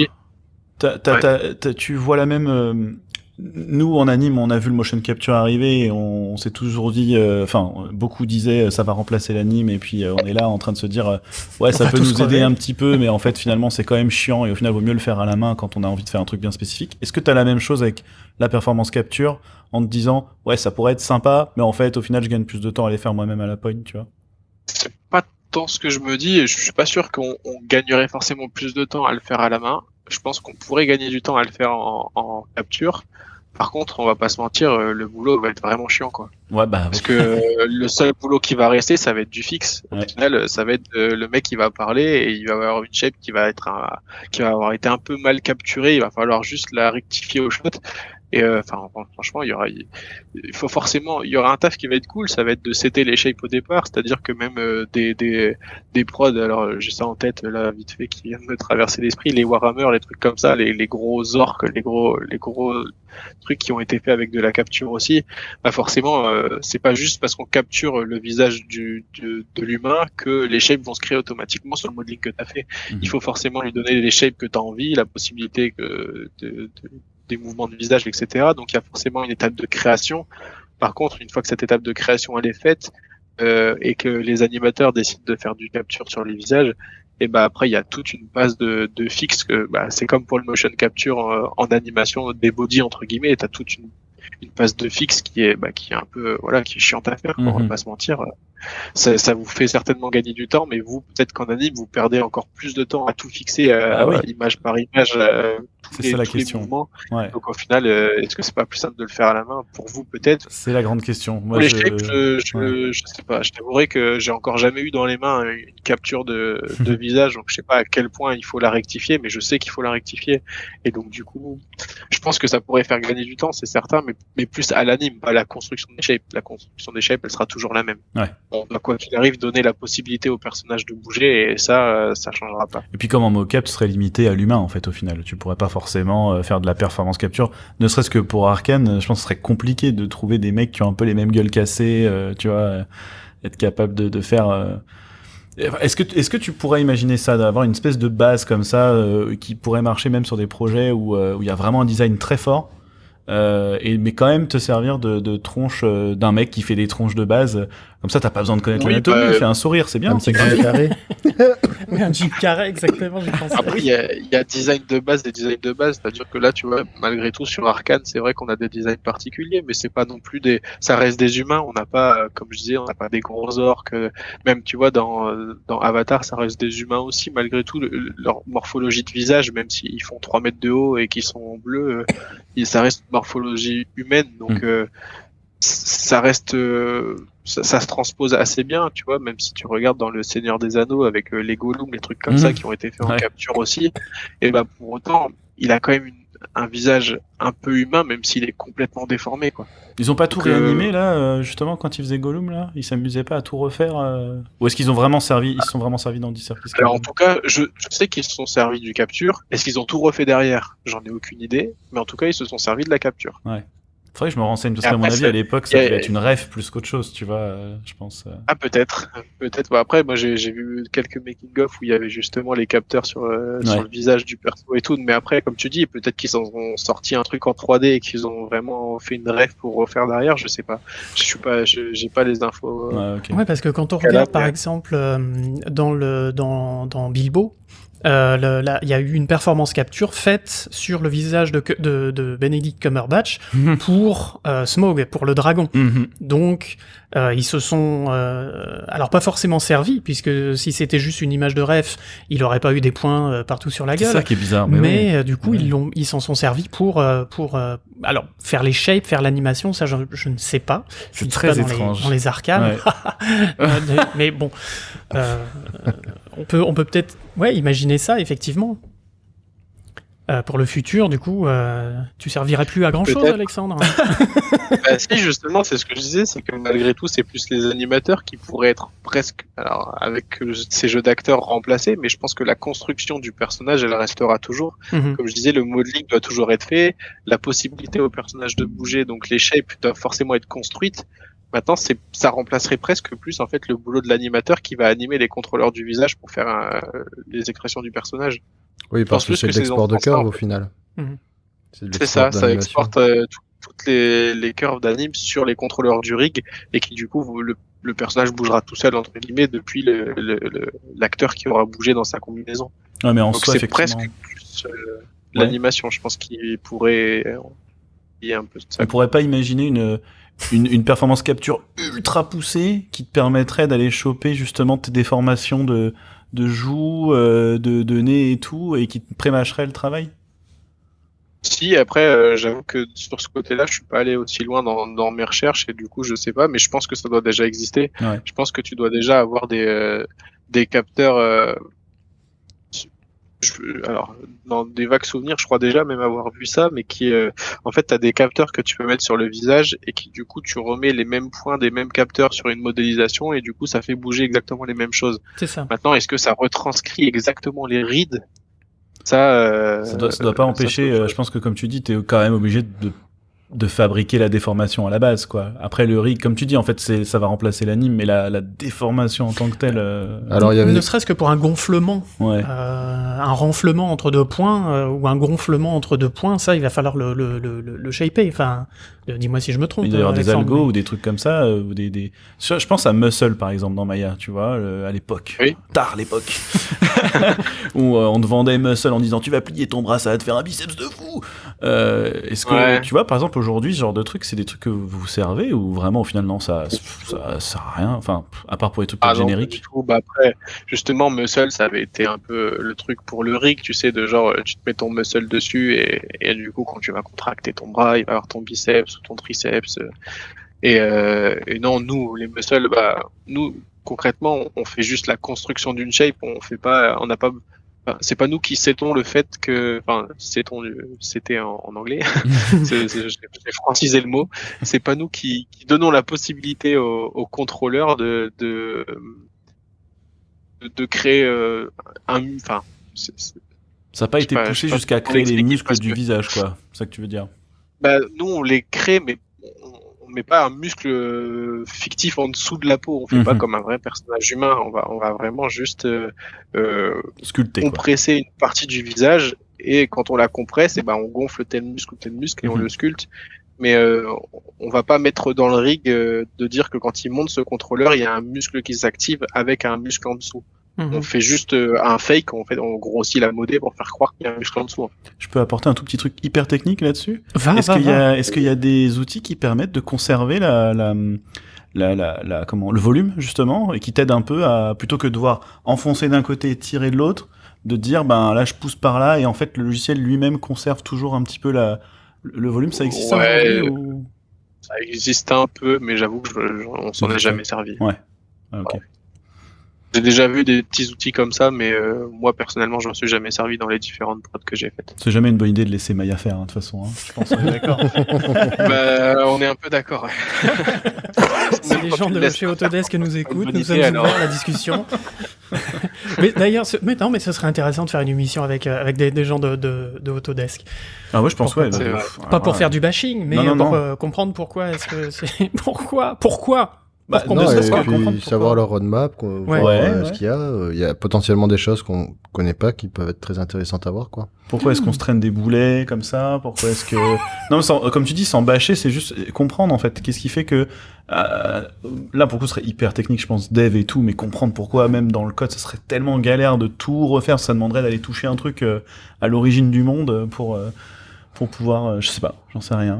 Tu vois la même. Nous, en anime, on a vu le motion capture arriver et on s'est toujours dit, beaucoup disaient ça va remplacer l'anime et puis on est là en train de se dire ouais, ça peut nous aider un petit peu, mais en fait finalement c'est quand même chiant et au final vaut mieux le faire à la main quand on a envie de faire un truc bien spécifique. Est-ce que t'as la même chose avec la performance capture en te disant ouais, ça pourrait être sympa, mais en fait au final je gagne plus de temps à les faire moi-même à la point, tu vois? C'est pas tant ce que je me dis et je suis pas sûr qu'on gagnerait forcément plus de temps à le faire à la main. Je pense qu'on pourrait gagner du temps à le faire en capture. Par contre, on va pas se mentir, le boulot va être vraiment chiant, quoi. Ouais, parce que le seul boulot qui va rester, ça va être du fixe. Au final, ça va être le mec qui va parler et il va avoir une shape qui va avoir été un peu mal capturée. Il va falloir juste la rectifier au shot. Et franchement, il y aura un taf qui va être cool. Ça va être de setter les shapes au départ, c'est-à-dire que même des prods. Alors j'ai ça en tête là vite fait qui vient de me traverser l'esprit. Les Warhammer, les trucs comme ça, les gros orques, les gros trucs qui ont été faits avec de la capture aussi. Bah forcément, c'est pas juste parce qu'on capture le visage de l'humain que les shapes vont se créer automatiquement sur le modeling que t'as fait. Il faut forcément lui donner les shapes que t'as envie, la possibilité des mouvements de visage, etc. Donc il y a forcément une étape de création. Par contre, une fois que cette étape de création elle est faite et que les animateurs décident de faire du capture sur les visages, et bah après il y a toute une base de fixe que c'est comme pour le motion capture en animation des body entre guillemets. Et t'as toute une base de fixe qui est un peu qui est chiante à faire, on va pas se mentir. Ça vous fait certainement gagner du temps, mais vous, peut-être qu'en anime, vous perdez encore plus de temps à tout fixer image par image, tous les mouvements. Ouais. Donc au final, est-ce que c'est pas plus simple de le faire à la main pour vous, peut-être? C'est la grande question. Moi, pour les shapes, je sais pas. Je t'avouerai que j'ai encore jamais eu dans les mains une capture de visage, donc je sais pas à quel point il faut la rectifier, mais je sais qu'il faut la rectifier. Et donc du coup, je pense que ça pourrait faire gagner du temps, c'est certain, mais plus à l'anime, pas à la construction des shapes. La construction des shapes, elle sera toujours la même. Ouais. On va quoi qu'il arrive donner la possibilité au personnage de bouger et ça changera pas. Et puis comme en mocap, tu serais limité à l'humain en fait au final. Tu pourrais pas forcément faire de la performance capture. Ne serait-ce que pour Arcane, je pense que ce serait compliqué de trouver des mecs qui ont un peu les mêmes gueules cassées, tu vois, être capable de faire. Est-ce que tu pourrais imaginer ça, d'avoir une espèce de base comme ça qui pourrait marcher même sur des projets où il y a vraiment un design très fort? Mais quand même te servir de tronche d'un mec qui fait des tronches de base, comme ça t'as pas besoin de connaître l'anatomie, il fait un sourire, c'est bien. C'est carré. Mais un jeep carré, exactement, j'y pensais. Après il y a design de base, des designs de base, c'est-à-dire que là tu vois, malgré tout sur Arcane, c'est vrai qu'on a des designs particuliers, mais c'est pas non plus ça reste des humains, on n'a pas, comme je disais, on n'a pas des gros orques, même tu vois dans Avatar, ça reste des humains aussi, malgré tout, leur morphologie de visage, même s'ils font 3 mètres de haut et qu'ils sont bleus, ça reste une morphologie humaine, donc ça reste ça se transpose assez bien, tu vois, même si tu regardes dans le Seigneur des Anneaux avec les Gollum, les trucs comme ça qui ont été faits en capture aussi, et pour autant il a quand même un visage un peu humain, même s'il est complètement déformé, quoi. Ils ont pas tout réanimé là, justement quand ils faisaient Gollum là, ils s'amusaient pas à tout refaire ou est-ce qu'ils ont vraiment servi, ils se sont vraiment servis d'Andy Serkis? Alors en tout cas, je sais qu'ils se sont servis du capture. Est-ce qu'ils ont tout refait derrière? J'en ai aucune idée, mais en tout cas ils se sont servis de la capture. Ouais. Faudrait que je me renseigne parce qu'à mon avis à l'époque ça devait être une ref plus qu'autre chose, tu vois, je pense. Ah peut-être. Bon, après moi j'ai vu quelques making of où il y avait justement les capteurs sur le visage du perso et tout, mais après comme tu dis peut-être qu'ils ont sorti un truc en 3D et qu'ils ont vraiment fait une ref pour refaire derrière, je sais pas. J'ai pas les infos. Ouais, parce que quand on regarde par exemple dans Bilbo, il y a eu une performance capture faite sur le visage de Benedict Cumberbatch pour Smaug, pour le dragon. Donc ils se sont alors pas forcément servis, puisque si c'était juste une image de ref, il aurait pas eu des points partout sur la gueule. C'est ça qui est bizarre. Mais du coup ils s'en sont servis pour alors faire les shapes, faire l'animation, ça je ne sais pas. Je C'est suis très pas étrange. dans les arcanes. Ouais. Mais bon, on peut peut-être imaginer ça effectivement. Pour le futur, du coup, tu servirais plus à grand chose, Peut-être. Alexandre. Bah, si, justement, c'est ce que je disais, c'est que malgré tout, c'est plus les animateurs qui pourraient être presque, alors avec ces jeux d'acteurs remplacés, mais je pense que la construction du personnage, elle restera toujours. Mhm. Comme je disais, le modeling doit toujours être fait, la possibilité au personnage de bouger, donc les shapes doivent forcément être construites. Maintenant, ça remplacerait presque plus en fait le boulot de l'animateur qui va animer les contrôleurs du visage pour faire les expressions du personnage. Oui, parce que plus c'est que de c'est l'export de dans ce sens-là, curve en au fait. final. Mhm. C'est de C'est l'export ça, ça d'animation. exporte toutes les curves d'anime sur les contrôleurs du rig et qui du coup le personnage bougera tout seul entre guillemets depuis l'acteur qui aura bougé dans sa combinaison. Ouais, mais en Donc soi, c'est effectivement, presque plus l'animation, je pense qu'il pourrait y ait un peu de ça. on pourrait pas imaginer une performance capture ultra poussée qui te permettrait d'aller choper justement tes déformations de joues, de nez et tout, et qui te prémâcherait le travail. Si après j'avoue que sur ce côté-là, je suis pas allé aussi loin dans mes recherches et du coup je sais pas, mais je pense que ça doit déjà exister. Ouais. Je pense que tu dois déjà avoir des capteurs. Alors dans des vagues souvenirs, je crois déjà même avoir vu ça, mais qui en fait t'as des capteurs que tu peux mettre sur le visage et qui du coup tu remets les mêmes points des mêmes capteurs sur une modélisation et du coup ça fait bouger exactement les mêmes choses. C'est ça. Maintenant, est-ce que ça retranscrit exactement les rides? Ça Ça doit pas empêcher, je pense que comme tu dis, t'es quand même obligé de fabriquer la déformation à la base, quoi. Après le rig, comme tu dis, en fait, ça va remplacer l'anime, mais la déformation en tant que telle, Alors, il y avait Ne serait-ce que pour un gonflement, ouais. un renflement entre deux points ou un gonflement entre deux points, ça, il va falloir le shaper. Enfin, dis-moi si je me trompe. Il doit y avoir des Alexandre, algos mais- ou des trucs comme ça, ou je pense à Muscle par exemple dans Maya, tu vois, à l'époque, Oui. tard l'époque, où on te vendait Muscle en disant tu vas plier ton bras, ça va te faire un biceps de fou. Est-ce que Ouais. tu vois par exemple aujourd'hui ce genre de trucs, c'est des trucs que vous servez ou vraiment au final non, ça sert à rien, enfin à part pour les trucs Ah peut-être non, pas du génériques. tout. Bah après, justement, Muscle, ça avait été un peu le truc pour le rig, tu sais, de genre, tu te mets ton muscle dessus et du coup, quand tu vas contracter ton bras, il va y avoir ton biceps ou ton triceps. Et non, nous, les muscles, bah, nous, concrètement, on fait juste la construction d'une shape, on n'a pas, enfin, c'est pas nous qui setons le fait que, enfin, c'était en anglais, j'ai francisé le mot, c'est pas nous qui donnons la possibilité au contrôleur de créer enfin, Ça n'a pas je été sais pas- poussé je sais pas jusqu'à comment créer les l'expliquer, muscles parce du que- visage, quoi. C'est ça que tu veux dire. bah, nous, on les crée, mais on met pas un muscle fictif en dessous de la peau. On fait pas Mhm. comme un vrai personnage humain. On va vraiment juste Sculpté, quoi. compresser une partie du visage et quand on la compresse, et ben on gonfle tel muscle ou tel muscle et on Mhm. le sculpte. Mais on va pas mettre dans le rig de dire que quand il monte ce contrôleur, il y a un muscle qui s'active avec un muscle en dessous. Mhm. On fait juste un fake, on grossit la modé pour faire croire qu'il y a un muscle en dessous. Je peux apporter un tout petit truc hyper technique là-dessus. Va, Est-ce va, qu'il y va. a, est-ce qu'il y a des outils qui permettent de conserver le volume justement et qui t'aident un peu à, plutôt que de devoir enfoncer d'un côté et tirer de l'autre, de dire ben là je pousse par là et en fait le logiciel lui-même conserve toujours un petit peu le volume. Ça existe ça Ouais. aujourd'hui ou... Ça existe un peu, mais j'avoue que on s'en est jamais servi. Ah, ok. J'ai déjà vu des petits outils comme ça, mais moi personnellement, j'en suis jamais servi dans les différentes prods que j'ai faites. C'est jamais une bonne idée de laisser Maya faire, hein, de toute façon. Hein. Je pense. On est d'accord. Bah, on est un peu d'accord. Si les gens de chez Autodesk nous écoutent, bonne nous sommes idée, alors. ouverts à la discussion. Mais d'ailleurs, mais ce serait intéressant de faire une émission avec des gens de Autodesk. Ah ouais, je pense ouais. C'est vrai. Pas pour faire du bashing, mais Non, non, pour non. comprendre pourquoi est-ce que c'est pourquoi Bah, Pour qu'on ne Non, serait-ce et que puis comprendre pourquoi. savoir leur roadmap, Ouais. voir Ouais. ce qu'il y a. Il y a potentiellement des choses qu'on connaît pas qui peuvent être très intéressantes à voir, quoi. Pourquoi est-ce qu'on se traîne des boulets comme ça? Pourquoi est-ce que... Non, mais comme tu dis, sans bâcher, c'est juste comprendre, en fait. Qu'est-ce qui fait que... là, pour le coup, ce serait hyper technique, je pense, dev et tout, mais comprendre pourquoi, même dans le code, ça serait tellement galère de tout refaire. Ça demanderait d'aller toucher un truc à l'origine du monde pour pouvoir... je sais pas, j'en sais rien.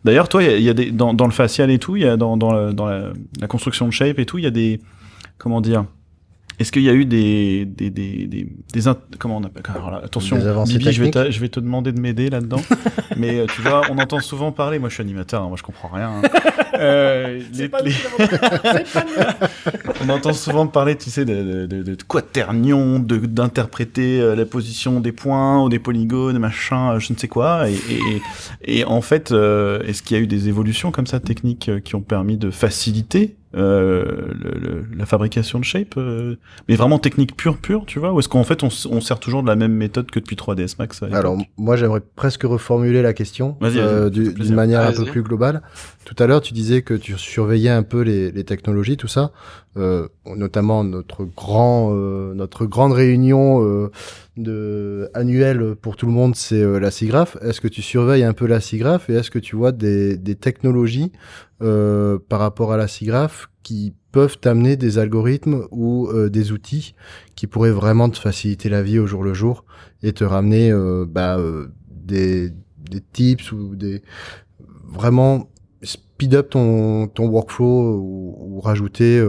D'ailleurs, toi, il y a des... Dans le facial et tout, il y a dans la construction de shape et tout, il y a des... Comment dire? Est-ce qu'il y a eu comment on appelle, alors là, attention, Des avancées Bibi, techniques. je vais te demander de m'aider là-dedans. Mais tu vois, on entend souvent parler, moi je suis animateur, hein, moi je comprends rien. On entend souvent parler, tu sais, de quaternion, d'interpréter la position des points ou des polygones, machin, je ne sais quoi. Et en fait, est-ce qu'il y a eu des évolutions comme ça techniques qui ont permis de faciliter la fabrication de shape, mais vraiment technique pure, tu vois, ou est-ce qu'en fait on sert toujours de la même méthode que depuis 3ds Max à l'époque? Alors, moi, j'aimerais presque reformuler la question Vas-y, d'une manière un peu Vas-y. plus globale. Tout à l'heure, tu disais que tu surveillais un peu les technologies, tout ça, notamment notre grande réunion annuelle pour tout le monde, c'est la SIGGRAPH. Est-ce que tu surveilles un peu la SIGGRAPH et est-ce que tu vois des technologies par rapport à la SIGGRAPH qui peuvent t'amener des algorithmes ou des outils qui pourraient vraiment te faciliter la vie au jour le jour et te ramener des tips ou vraiment speed up ton workflow ou rajouter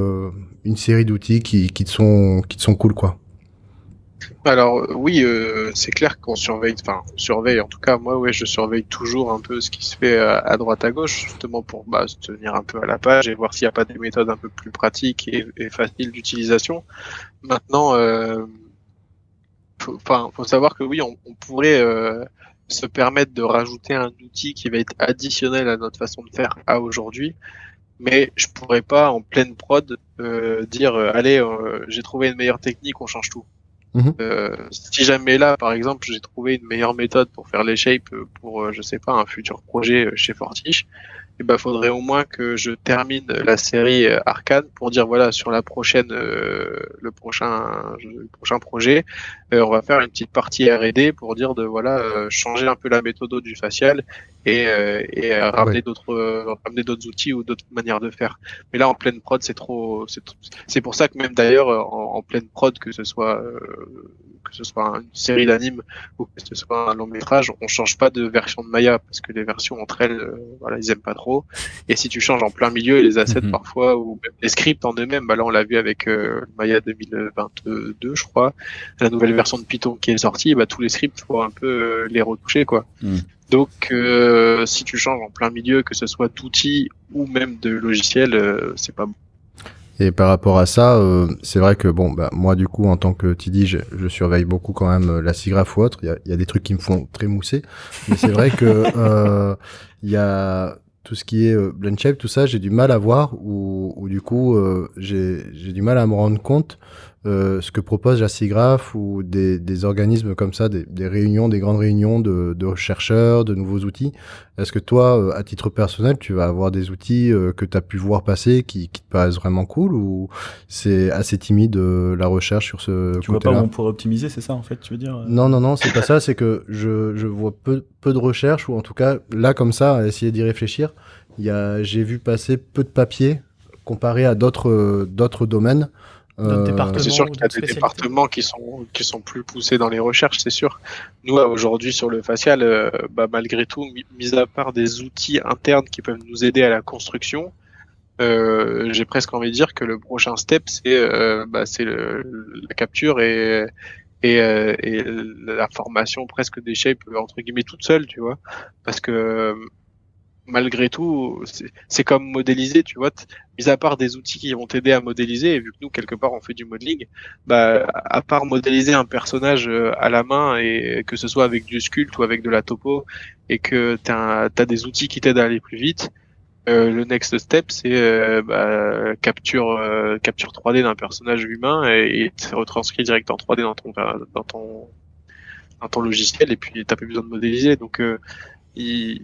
une série d'outils qui te sont cool, quoi. Alors oui, c'est clair qu'on surveille, enfin on surveille, en tout cas moi ouais je surveille toujours un peu ce qui se fait à droite à gauche, justement pour se tenir un peu à la page et voir s'il n'y a pas des méthodes un peu plus pratiques et faciles d'utilisation. Maintenant, faut savoir que oui, on pourrait se permettre de rajouter un outil qui va être additionnel à notre façon de faire à aujourd'hui, mais je pourrais pas en pleine prod dire allez j'ai trouvé une meilleure technique, on change tout. Si jamais là, par exemple, j'ai trouvé une meilleure méthode pour faire les shapes pour, je sais pas, un futur projet chez Fortiche, et ben, faudrait au moins que je termine la série Arcane pour dire voilà, sur la prochaine, le prochain projet, on va faire une petite partie R&D pour dire de voilà, changer un peu la méthode du facial et ramener ramener d'autres outils ou d'autres manières de faire. Mais là, en pleine prod, c'est pour ça que même d'ailleurs en pleine prod, que ce soit une série d'animes ou que ce soit un long métrage, on change pas de version de Maya parce que les versions entre elles, voilà, ils aiment pas trop. Et si tu changes en plein milieu les assets parfois ou même les scripts en eux-mêmes, là on l'a vu avec Maya 2022, je crois, la nouvelle version de Python qui est sortie, tous les scripts faut un peu les retoucher quoi. Donc si tu changes en plein milieu, que ce soit d'outils ou même de logiciels, c'est pas bon. Et par rapport à ça, c'est vrai que moi du coup en tant que TD, je surveille beaucoup quand même la SIGGRAPH ou autre. Il y a des trucs qui me font très mousser, mais c'est vrai que il y a tout ce qui est blend shape, tout ça, j'ai du mal à voir ou du coup j'ai du mal à me rendre compte ce que propose la SIGGRAPH ou des organismes comme ça, des réunions, des grandes réunions de chercheurs, de nouveaux outils. Est-ce que toi, à titre personnel, tu vas avoir des outils que tu as pu voir passer qui te paraissent vraiment cool ou c'est assez timide la recherche sur ce côté-là? Tu vois pas où on pourrait optimiser, c'est ça en fait, tu veux dire Non, c'est pas ça, c'est que je vois peu de recherches ou en tout cas, là comme ça, à essayer d'y réfléchir, j'ai vu passer peu de papiers comparé à d'autres domaines. C'est sûr qu'il y a des départements qui sont plus poussés dans les recherches, c'est sûr. Nous, aujourd'hui, sur le facial, malgré tout, mis à part des outils internes qui peuvent nous aider à la construction, j'ai presque envie de dire que le prochain step, c'est la capture et la formation presque des shapes entre guillemets toute seule, tu vois, parce que malgré tout, c'est comme modéliser, tu vois. Mis à part des outils qui vont t'aider à modéliser, et vu que nous, quelque part, on fait du modeling, à part modéliser un personnage à la main, et que ce soit avec du sculpt ou avec de la topo, et que t'as des outils qui t'aident à aller plus vite, le next step, c'est capture 3D d'un personnage humain, et c'est retranscrit direct en 3D dans ton logiciel, et puis t'as plus besoin de modéliser. Donc, il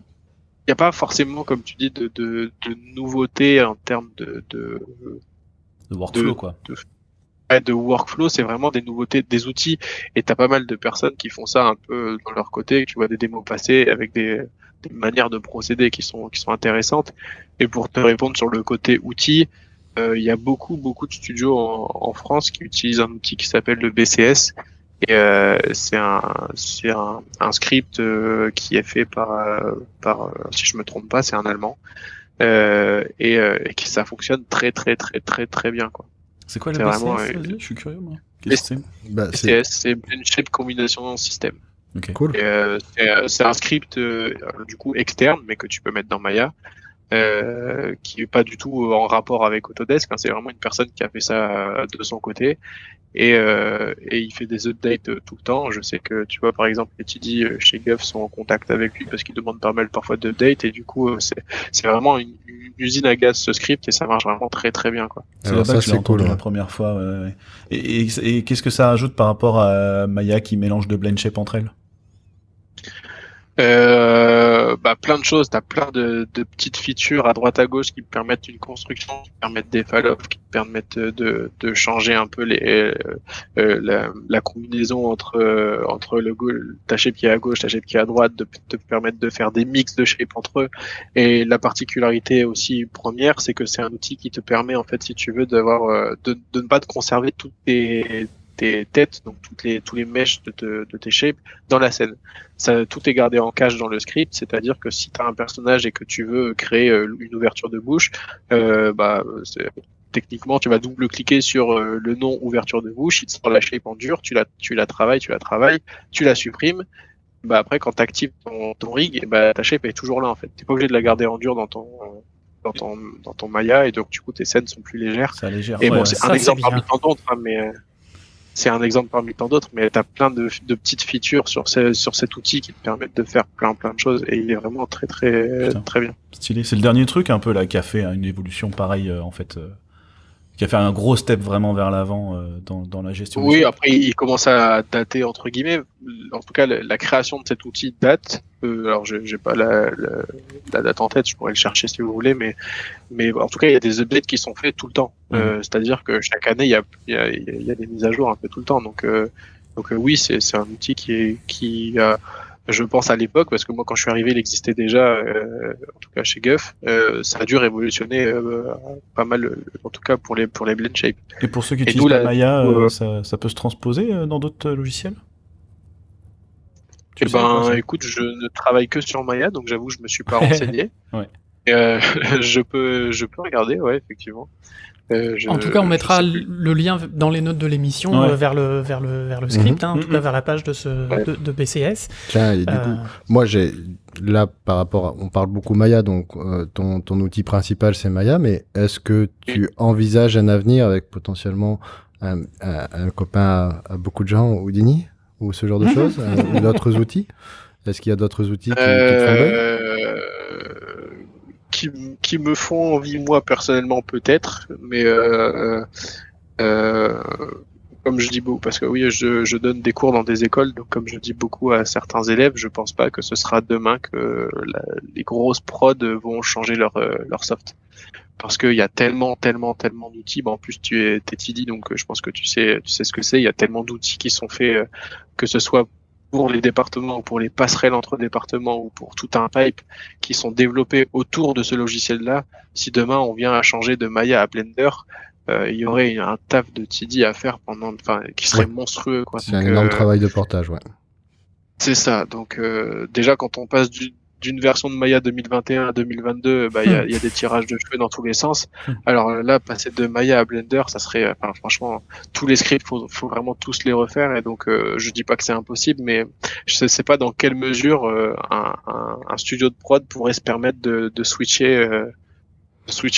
n'y a pas forcément, comme tu dis, de nouveautés en termes de workflow, quoi. De workflow, c'est vraiment des nouveautés, des outils. Et t'as pas mal de personnes qui font ça un peu dans leur côté, tu vois des démos passer avec des manières de procéder qui sont intéressantes. Et pour te répondre sur le côté outils, il y a beaucoup de studios en France qui utilisent un outil qui s'appelle le BCS. Et c'est un script qui est fait par si je me trompe pas, c'est un Allemand et qui ça fonctionne très bien quoi. C'est quoi le C'est BCS? vraiment, Vas-y, je suis curieux, moi. Qu'est-ce que c'est? Bah, BCS, c'est Blend Shape Combination System. Ok. cool. Et, c'est un script du coup externe, mais que tu peux mettre dans Maya, qui est pas du tout en rapport avec Autodesk. Hein, c'est vraiment une personne qui a fait ça de son côté, et il fait des updates tout le temps. Je sais que tu vois par exemple les TD chez Guff sont en contact avec lui parce qu'il demande pas mal parfois d'updates, et du coup c'est vraiment une usine à gaz ce script, et ça marche vraiment très très bien quoi. C'est Alors là-bas ça, que je l'ai c'est cool, entendu ouais. la première fois. Ouais. Et qu'est-ce que ça ajoute par rapport à Maya qui mélange de blend shape entre elles? Plein de choses. T'as plein de petites features à droite à gauche qui permettent une construction, qui permettent des fall-offs, qui permettent de changer un peu la combinaison entre ta shape qui est à gauche, ta shape qui est à droite, de te permettre de faire des mix de shape entre eux. Et la particularité aussi première, c'est que c'est un outil qui te permet en fait, si tu veux, d'avoir de ne pas te conserver toutes tes têtes, donc tous les meshs de tes shapes dans la scène. Ça, tout est gardé en cache dans le script, c'est-à-dire que si tu as un personnage et que tu veux créer une ouverture de bouche, techniquement tu vas double-cliquer sur le nom ouverture de bouche, il te sort la shape en dur, tu la travailles, tu la supprimes. Après quand tu actives ton rig, ta shape est toujours là en fait. T'es pas obligé de la garder en dur dans ton Maya, et donc du coup tes scènes sont plus légères. C'est légère. Et Ouais, bon, ouais. c'est Ça, un c'est exemple bien. parmi tant d'autres, hein, mais c'est un exemple parmi tant d'autres, mais tu as plein de petites features sur cet outil qui te permettent de faire plein de choses, et il est vraiment très Putain. très bien. Stylé. C'est le dernier truc un peu là qui a fait une évolution pareille en fait, qui a fait un gros step vraiment vers l'avant dans la gestion. des Oui, shapes. après il commence à dater entre guillemets. En tout cas, la création de cet outil date. Alors j'ai pas la date en tête, je pourrais le chercher si vous voulez, mais en tout cas il y a des updates qui sont faits tout le temps. C'est-à-dire que chaque année il y a des mises à jour un peu tout le temps. Donc oui, c'est un outil qui a, je pense à l'époque, parce que moi quand je suis arrivé il existait déjà, en tout cas chez Guff, ça a dû révolutionner pas mal, en tout cas pour les blend shape. Et pour ceux qui Et utilisent nous, pas là, Maya, du coup, ça peut se transposer dans d'autres logiciels? Eh Tu sais ou pas, ça écoute, je ne travaille que sur Maya, donc j'avoue je me suis pas renseigné. Ouais. Et, je peux regarder, ouais, effectivement. En tout cas, on je mettra sais plus. le lien dans les notes de l'émission Ouais. vers le script, en tout cas vers la page de BCS. Tiens, et du coup, moi, là, par rapport on parle beaucoup Maya, donc ton outil principal, c'est Maya, mais est-ce que tu envisages un avenir avec potentiellement un copain à beaucoup de gens, Houdini, ou ce genre de choses, ou d'autres outils? Est-ce qu'il y a d'autres outils qui te font l'œil? Qui me font envie, moi, personnellement, peut-être, mais comme je dis beaucoup, parce que oui, je donne des cours dans des écoles, donc comme je dis beaucoup à certains élèves, je pense pas que ce sera demain que les grosses prods vont changer leur soft. Parce qu'il y a tellement d'outils. En plus, t'es TD, donc je pense que tu sais ce que c'est. Il y a tellement d'outils qui sont faits, que ce soit pour les départements ou pour les passerelles entre départements ou pour tout un pipe, qui sont développés autour de ce logiciel-là. Si demain on vient à changer de Maya à Blender, il y aurait un taf de TD à faire qui serait monstrueux, quoi. C'est Donc, un énorme travail de portage, ouais. c'est ça. Donc déjà quand on passe d'une version de Maya 2021 à 2022, il y a des tirages de cheveux dans tous les sens. Alors là, passer de Maya à Blender, ça serait, franchement, tous les scripts, faut vraiment tous les refaire. Et donc, je dis pas que c'est impossible, mais je sais pas dans quelle mesure un studio de prod pourrait se permettre de switcher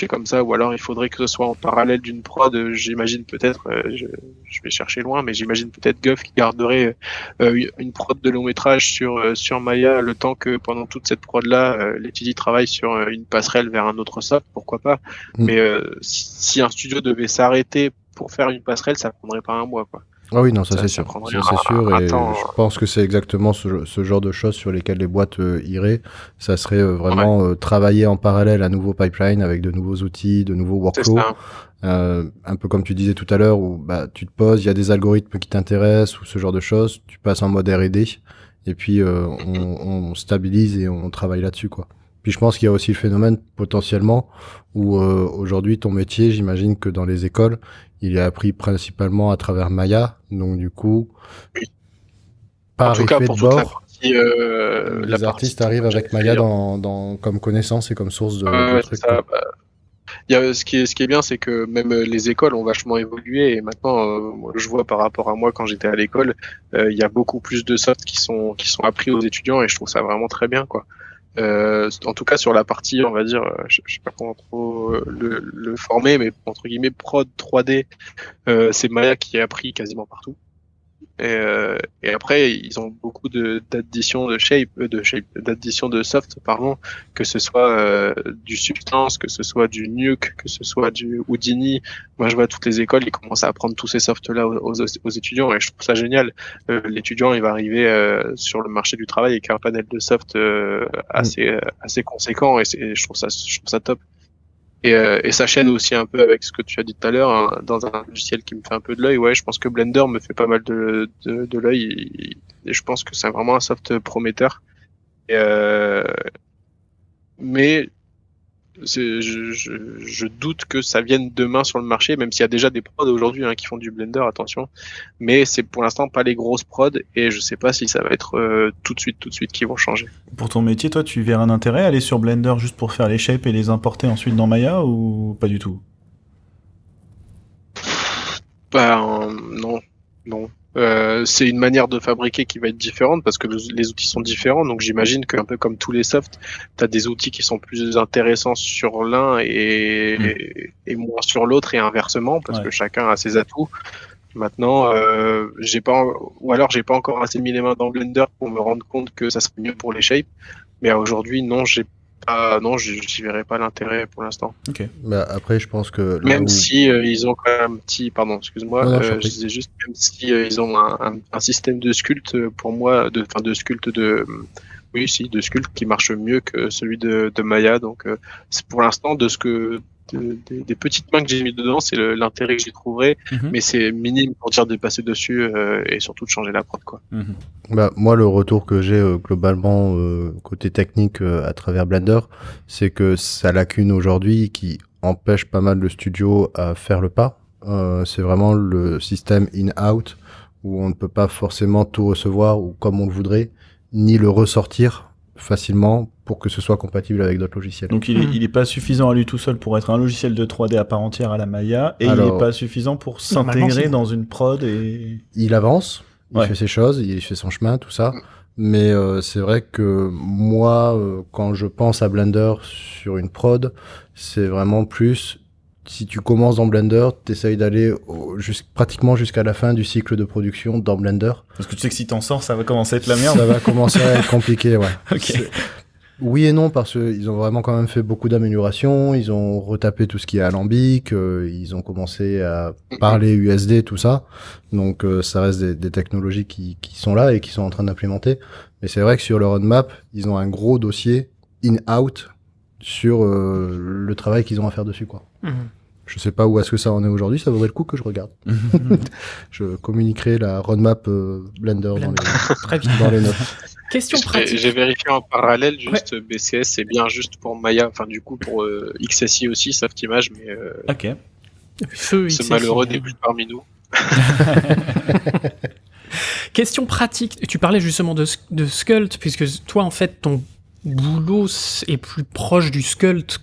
comme ça, ou alors il faudrait que ce soit en parallèle d'une prod. J'imagine peut-être, je vais chercher loin, mais j'imagine peut-être Guff qui garderait une prod de long métrage sur Maya, le temps que pendant toute cette prod là, les TD travaillent sur une passerelle vers un autre soft, pourquoi pas. Mais si un studio devait s'arrêter pour faire une passerelle, ça prendrait pas un mois, quoi. Ah oui, non, ça c'est Ça sûr. prendrait Ça, c'est sûr, un et temps. je pense que c'est exactement ce genre de choses sur lesquelles les boîtes iraient. Ça serait vraiment travailler en parallèle un nouveau pipeline avec de nouveaux outils, de nouveaux C'est workflows. ça. Un peu comme tu disais tout à l'heure, où tu te poses, il y a des algorithmes qui t'intéressent, ou ce genre de choses, tu passes en mode R&D, et puis on stabilise et on travaille là-dessus, quoi. Puis je pense qu'il y a aussi le phénomène potentiellement où aujourd'hui ton métier, j'imagine que dans les écoles, il est appris principalement à travers Maya, donc du coup, par En tout cas, effet pour de toute la bord, partie, les artistes arrivent avec Maya comme connaissance et comme source de c'est trucs, ça. quoi. ce qui est bien, c'est que même les écoles ont vachement évolué et maintenant, moi, je vois par rapport à moi quand j'étais à l'école, il y a beaucoup plus de softs qui sont appris aux étudiants et je trouve ça vraiment très bien, quoi. En tout cas sur la partie, on va dire, je sais pas comment trop le former, mais entre guillemets prod 3D, c'est Maya qui est appris quasiment partout. Et après, ils ont beaucoup d'additions d'additions de soft, pardon, que ce soit du Substance, que ce soit du Nuke, que ce soit du Houdini. Moi, je vois toutes les écoles, ils commencent à apprendre tous ces softs-là aux étudiants, et je trouve ça génial. L'étudiant, il va arriver sur le marché du travail avec un panel de soft assez conséquent, et je trouve ça top. Et ça chaîne aussi un peu avec ce que tu as dit tout à l'heure, hein, dans un logiciel qui me fait un peu de l'œil. Ouais, je pense que Blender me fait pas mal de l'œil et je pense que c'est vraiment un soft prometteur. Mais je doute que ça vienne demain sur le marché, même s'il y a déjà des prods aujourd'hui qui font du Blender, attention. Mais c'est pour l'instant pas les grosses prods et je sais pas si ça va être tout de suite qui vont changer. Pour ton métier, toi, tu verrais un intérêt à aller sur Blender juste pour faire les shapes et les importer ensuite dans Maya ou pas du tout? Non. C'est une manière de fabriquer qui va être différente parce que les outils sont différents. Donc j'imagine qu'un peu comme tous les softs, tu as des outils qui sont plus intéressants sur l'un et moins sur l'autre et inversement parce que chacun a ses atouts. Maintenant, j'ai pas encore assez mis les mains dans Blender pour me rendre compte que ça serait mieux pour les shapes. Mais aujourd'hui, non, j'y verrais pas l'intérêt pour l'instant. Ok. Bah après, je pense que même si ils ont quand même un petit, pardon, excuse-moi, je disais juste même si ils ont un système de sculpt pour moi, de sculpt de sculpt qui marche mieux que celui de Maya. Donc c'est pour l'instant des petites mains que j'ai mis dedans, c'est l'intérêt que j'y trouverai, mais c'est minime pour dire de passer dessus et surtout de changer la prod, quoi. Bah, moi, le retour que j'ai globalement côté technique à travers Blender, c'est que sa lacune aujourd'hui qui empêche pas mal de studios à faire le pas, c'est vraiment le système in-out où on ne peut pas forcément tout recevoir ou comme on le voudrait, ni le ressortir facilement pour que ce soit compatible avec d'autres logiciels. Donc il est pas suffisant à lui tout seul pour être un logiciel de 3D à part entière à la Maya, et il est pas suffisant pour s'intégrer dans une prod et... Il avance, il fait ses choses, il fait son chemin, tout ça, mais c'est vrai que moi, quand je pense à Blender sur une prod, c'est vraiment plus... Si tu commences dans Blender, t'essayes d'aller pratiquement jusqu'à la fin du cycle de production dans Blender. Parce que tu sais que si t'en sors, ça va commencer à être la merde. Ça va commencer à être compliqué, ouais. Ok. Oui et non, parce qu'ils ont vraiment quand même fait beaucoup d'améliorations, ils ont retapé tout ce qui est alambic, ils ont commencé à parler USD, tout ça. Donc ça reste des technologies qui sont là et qui sont en train d'implémenter. Mais c'est vrai que sur le roadmap, ils ont un gros dossier in-out sur le travail qu'ils ont à faire dessus, quoi. Je sais pas où est-ce que ça en est aujourd'hui, ça vaudrait le coup que je regarde. Je communiquerai la roadmap Blender dans les notes. Question pratique. J'ai vérifié en parallèle, juste BCS, c'est bien juste pour Maya, enfin du coup pour XSI aussi, Softimage, mais ok. Ce malheureux n'est plus parmi nous. Question pratique. Tu parlais justement de Sculpt, puisque toi, en fait, ton boulot est plus proche du Sculpt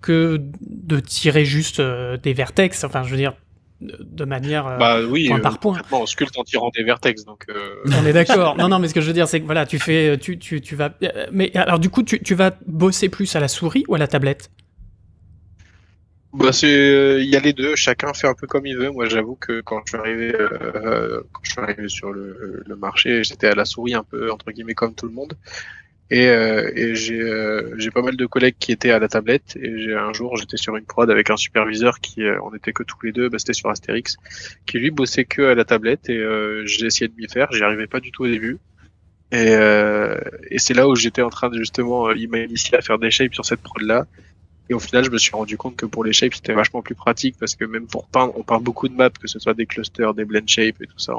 que de tirer juste des vertex. Enfin, je veux dire, de manière point par point. On sculpte en tirant des vertex, donc. On est d'accord. Non, mais ce que je veux dire, c'est que voilà, tu vas. Mais alors, du coup, tu vas bosser plus à la souris ou à la tablette? Bah il y a les deux, chacun fait un peu comme il veut. Moi j'avoue que quand je suis arrivé sur le marché, j'étais à la souris un peu entre guillemets comme tout le monde. Et j'ai pas mal de collègues qui étaient à la tablette et un jour j'étais sur une prod avec un superviseur qui on était que tous les deux, c'était sur Astérix, qui lui bossait que à la tablette et j'ai essayé de m'y faire, j'y arrivais pas du tout au début. Et c'est là où j'étais en train de justement il m'a initié à faire des shapes sur cette prod là. Et au final, je me suis rendu compte que pour les shapes, c'était vachement plus pratique parce que même pour peindre, on peint beaucoup de maps, que ce soit des clusters, des blend shapes et tout ça.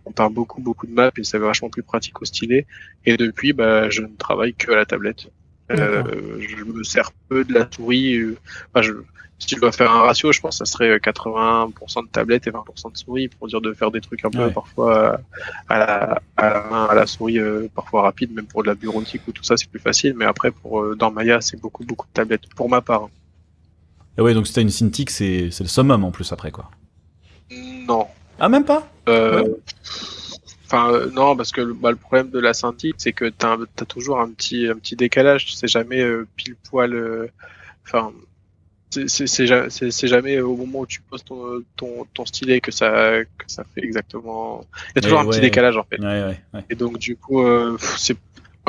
On peint beaucoup de maps et c'est vachement plus pratique au stylet. Et depuis, je ne travaille que à la tablette. Je me sers peu de la souris. Si je dois faire un ratio, je pense que ça serait 80% de tablette et 20% de souris pour dire de faire des trucs un peu parfois à la main, à la souris, parfois rapide, même pour de la bureautique ou tout ça, c'est plus facile. Mais après, dans Maya, c'est beaucoup de tablettes, pour ma part. Et ouais, donc si t'as une Cintiq, c'est le summum en plus après, quoi. Non. Ah, même pas? Enfin, non, parce que le problème de la Cintiq, c'est que t'as toujours un petit décalage. Tu sais jamais pile poil. Enfin, c'est jamais au moment où tu poses ton stylet que ça fait exactement. Il y a toujours un petit décalage en fait. Ouais. Et donc du coup, moi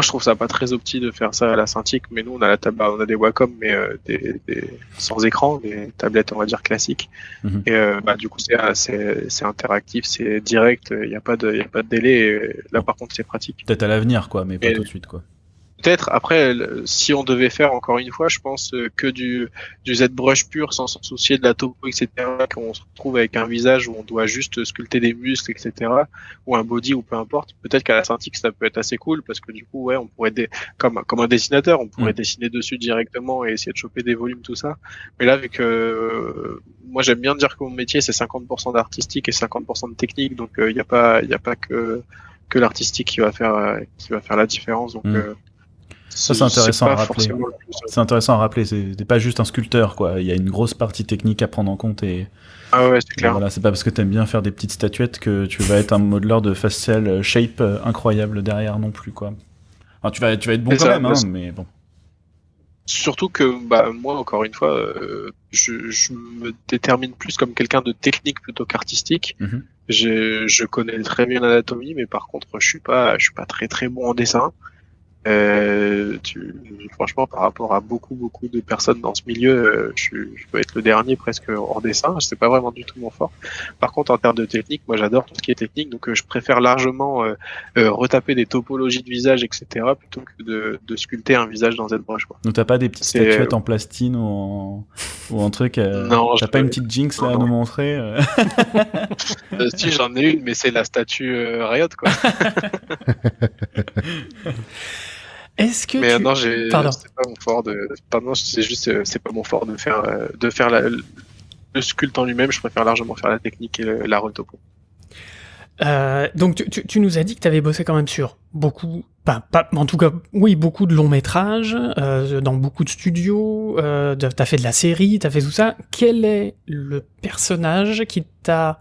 je trouve ça pas très opti de faire ça à la Cintiq, mais nous on a on a des Wacom, mais des sans écran, des tablettes on va dire classiques. Mhm. Et du coup c'est interactif, c'est direct, il y a pas de délai. Et là par contre c'est pratique. Peut-être à l'avenir, quoi, mais pas tout de suite, quoi. Peut-être après, si on devait faire encore une fois, je pense que du ZBrush pur sans s'en soucier de la topo, etc., qu'on se retrouve avec un visage où on doit juste sculpter des muscles, etc., ou un body ou peu importe. Peut-être qu'à la Cintiq ça peut être assez cool parce que du coup, ouais, on pourrait comme un dessinateur, on pourrait dessiner dessus directement et essayer de choper des volumes, tout ça. Mais là, vu que moi j'aime bien dire que mon métier c'est 50% d'artistique et 50% de technique, donc il y a pas que l'artistique qui va faire la différence. Donc ça, c'est intéressant à rappeler. C'est intéressant à rappeler. C'est pas juste un sculpteur, quoi. Il y a une grosse partie technique à prendre en compte et. Ah ouais, c'est clair. Voilà, c'est pas parce que t'aimes bien faire des petites statuettes que tu vas être un modeleur de facial shape incroyable derrière non plus, quoi. Enfin, tu vas être bon quand même, hein, mais bon. Surtout que, moi, encore une fois, je me détermine plus comme quelqu'un de technique plutôt qu'artistique. Mm-hmm. Je connais très bien l'anatomie, mais par contre, je suis pas très très bon en dessin. Franchement, par rapport à beaucoup de personnes dans ce milieu, je peux être le dernier presque hors dessin. C'est pas vraiment du tout mon fort. Par contre, en termes de technique, moi j'adore tout ce qui est technique, donc je préfère largement retaper des topologies de visage, etc., plutôt que de sculpter un visage dans ZBrush, quoi. Donc t'as pas des petites statuettes en plastine ou en truc Non, t'as pas une petite Jinx là à nous montrer Si, j'en ai une, mais c'est la statue Riot, quoi. Est-ce que mais non, c'est pas mon fort c'est pas mon fort de faire le sculpte en lui-même. Je préfère largement faire la technique et la retopo. Donc tu nous as dit que tu avais bossé quand même sur beaucoup, en tout cas, oui, beaucoup de longs métrages, dans beaucoup de studios, t'as fait de la série, t'as fait tout ça. Quel est le personnage qui t'a,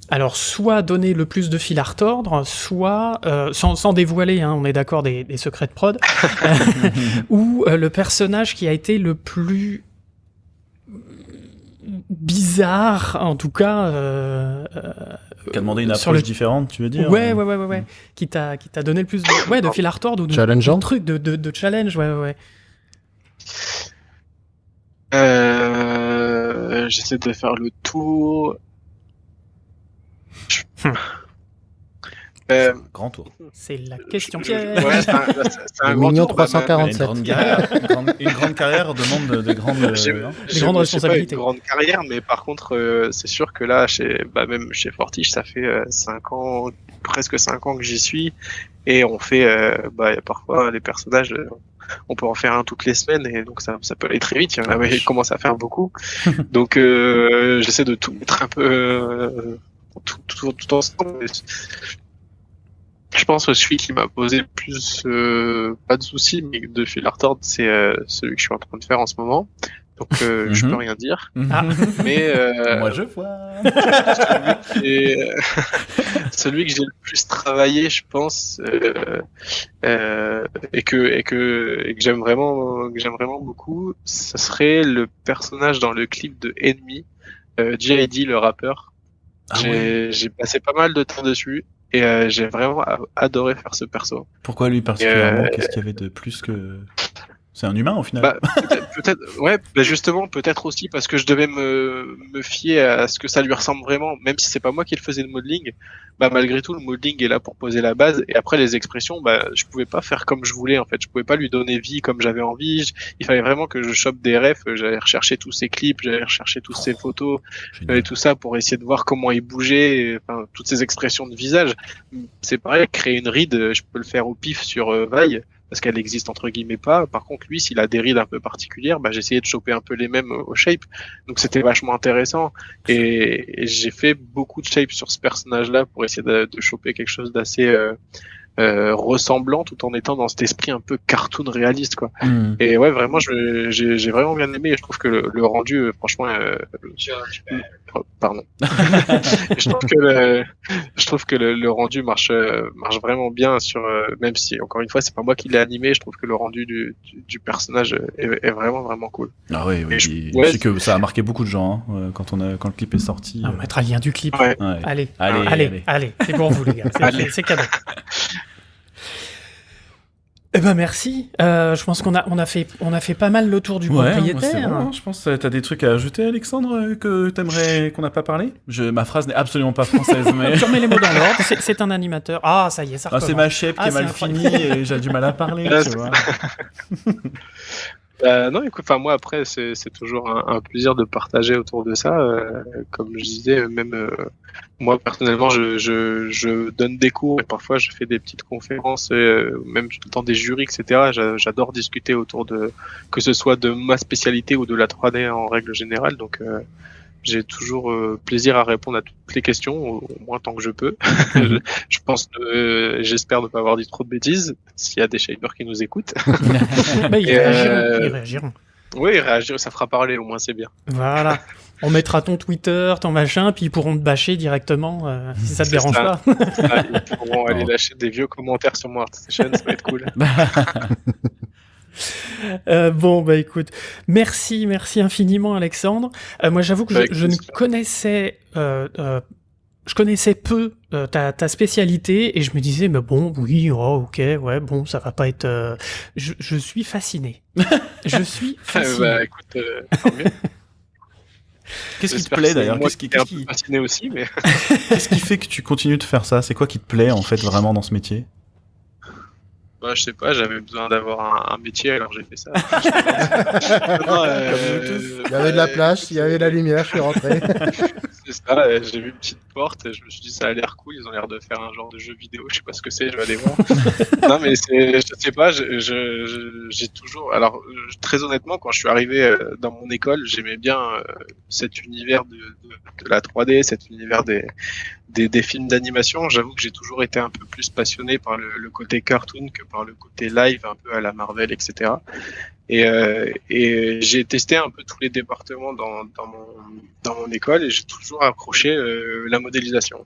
alors, soit donné le plus de fil à retordre, soit, sans dévoiler, hein, on est d'accord, des secrets de prod, ou le personnage qui a été le plus bizarre, en tout cas... qui a demandé une approche différente, tu veux dire? Ouais. Qui t'a donné le plus de fil à retordre ou de trucs, de challenge, ouais. J'essaie de faire le tour... Grand tour. C'est la question piège. Ouais, c'est un grand tour. 347. Une grande carrière demande de grandes responsabilités. Une grande carrière, mais par contre, c'est sûr que là, même chez Fortiche, ça fait 5 ans, presque 5 ans que j'y suis, et on fait, parfois les personnages, on peut en faire un toutes les semaines, et donc ça peut aller très vite. Il y en a qui commencent à faire beaucoup, donc j'essaie de tout mettre un peu tout ensemble. Je pense que celui qui m'a posé le plus, pas de soucis, mais de fil à retordre, c'est celui que je suis en train de faire en ce moment. Donc je peux rien dire. Mais moi je vois. celui que j'ai le plus travaillé, je pense, et que j'aime vraiment beaucoup, ce serait le personnage dans le clip de Enemy, J.I.D. le rappeur. J'ai passé pas mal de temps dessus. Et j'ai vraiment adoré faire ce perso. Pourquoi lui particulièrement? Qu'est-ce qu'il y avait de plus que... C'est un humain au final. Peut-être, ouais, justement, peut-être aussi parce que je devais me fier à ce que ça lui ressemble vraiment, même si c'est pas moi qui le faisais le modeling. Malgré tout, le modeling est là pour poser la base, et après les expressions, je pouvais pas faire comme je voulais en fait. Je pouvais pas lui donner vie comme j'avais envie. Il fallait vraiment que je chope des refs. J'allais rechercher tous ses clips, j'allais rechercher toutes ses photos et tout ça pour essayer de voir comment il bougeait, enfin toutes ces expressions de visage. C'est pareil, créer une ride, je peux le faire au pif sur Vaille, parce qu'elle existe entre guillemets pas. Par contre, lui, s'il a des rides un peu particulières, j'essayais de choper un peu les mêmes au shape. Donc c'était vachement intéressant. Et j'ai fait beaucoup de shape sur ce personnage-là pour essayer de choper quelque chose ressemblant tout en étant dans cet esprit un peu cartoon réaliste, quoi. Et ouais, vraiment, j'ai vraiment bien aimé. Et je trouve que le rendu, franchement, pardon. je trouve que le rendu marche vraiment bien même si encore une fois c'est pas moi qui l'ai animé, je trouve que le rendu du personnage est vraiment cool. Ah oui, je sais que ça a marqué beaucoup de gens quand le clip est sorti. On mettra le lien du clip. Ouais. Allez, c'est pour vous les gars, c'est cadeau. Eh ben merci. Je pense qu'on a fait pas mal le tour du propriétaire. Bon, je pense que t'as des trucs à ajouter, Alexandre, que t'aimerais qu'on n'a pas parlé. Ma phrase n'est absolument pas française, mais tu remets les mots dans l'ordre. C'est un animateur. Ah, ça y est, ça recommence. C'est ma shape qui est mal finie et j'ai du mal à parler, tu vois. Non, écoute, moi après c'est toujours un plaisir de partager autour de ça. Comme je disais, même moi personnellement, je donne des cours et parfois je fais des petites conférences, même dans des jurys, etc. J'adore discuter autour que ce soit de ma spécialité ou de la 3D en règle générale. Donc j'ai toujours plaisir à répondre à toutes les questions, au moins tant que je peux. Je pense, j'espère ne pas avoir dit trop de bêtises, s'il y a des shapers qui nous écoutent. Ils réagiront. Oui, ils réagiront, ça fera parler, au moins c'est bien. Voilà. On mettra ton Twitter, ton machin, puis ils pourront te bâcher directement, si ça te dérange pas. Ils pourront aller lâcher des vieux commentaires sur mon ArtStation, ça va être cool. Écoute, merci infiniment Alexandre. Moi j'avoue que je ne connaissais je connaissais peu ta spécialité et je me disais ça va pas être je suis fasciné. Je suis fasciné. Écoute, tant mieux. Qu'est-ce qui te plaît d'ailleurs? Moi qui un peu fasciné aussi, mais qu'est-ce qui fait que tu continues de faire ça? C'est quoi qui te plaît en fait vraiment dans ce métier? Je sais pas, j'avais besoin d'avoir un métier, alors j'ai fait ça. Il y avait de la place, il y avait de la lumière, je suis rentré. C'est ça, j'ai vu une petite porte, je me suis dit ça a l'air cool, ils ont l'air de faire un genre de jeu vidéo, je sais pas ce que c'est, je vais aller voir. Non mais je sais pas, j'ai toujours, alors très honnêtement, quand je suis arrivé dans mon école, j'aimais bien cet univers de la 3D, cet univers des films d'animation. J'avoue que j'ai toujours été un peu plus passionné par le côté cartoon que par le côté live, un peu à la Marvel, etc. Et j'ai testé un peu tous les départements dans mon école et j'ai toujours accroché la modélisation.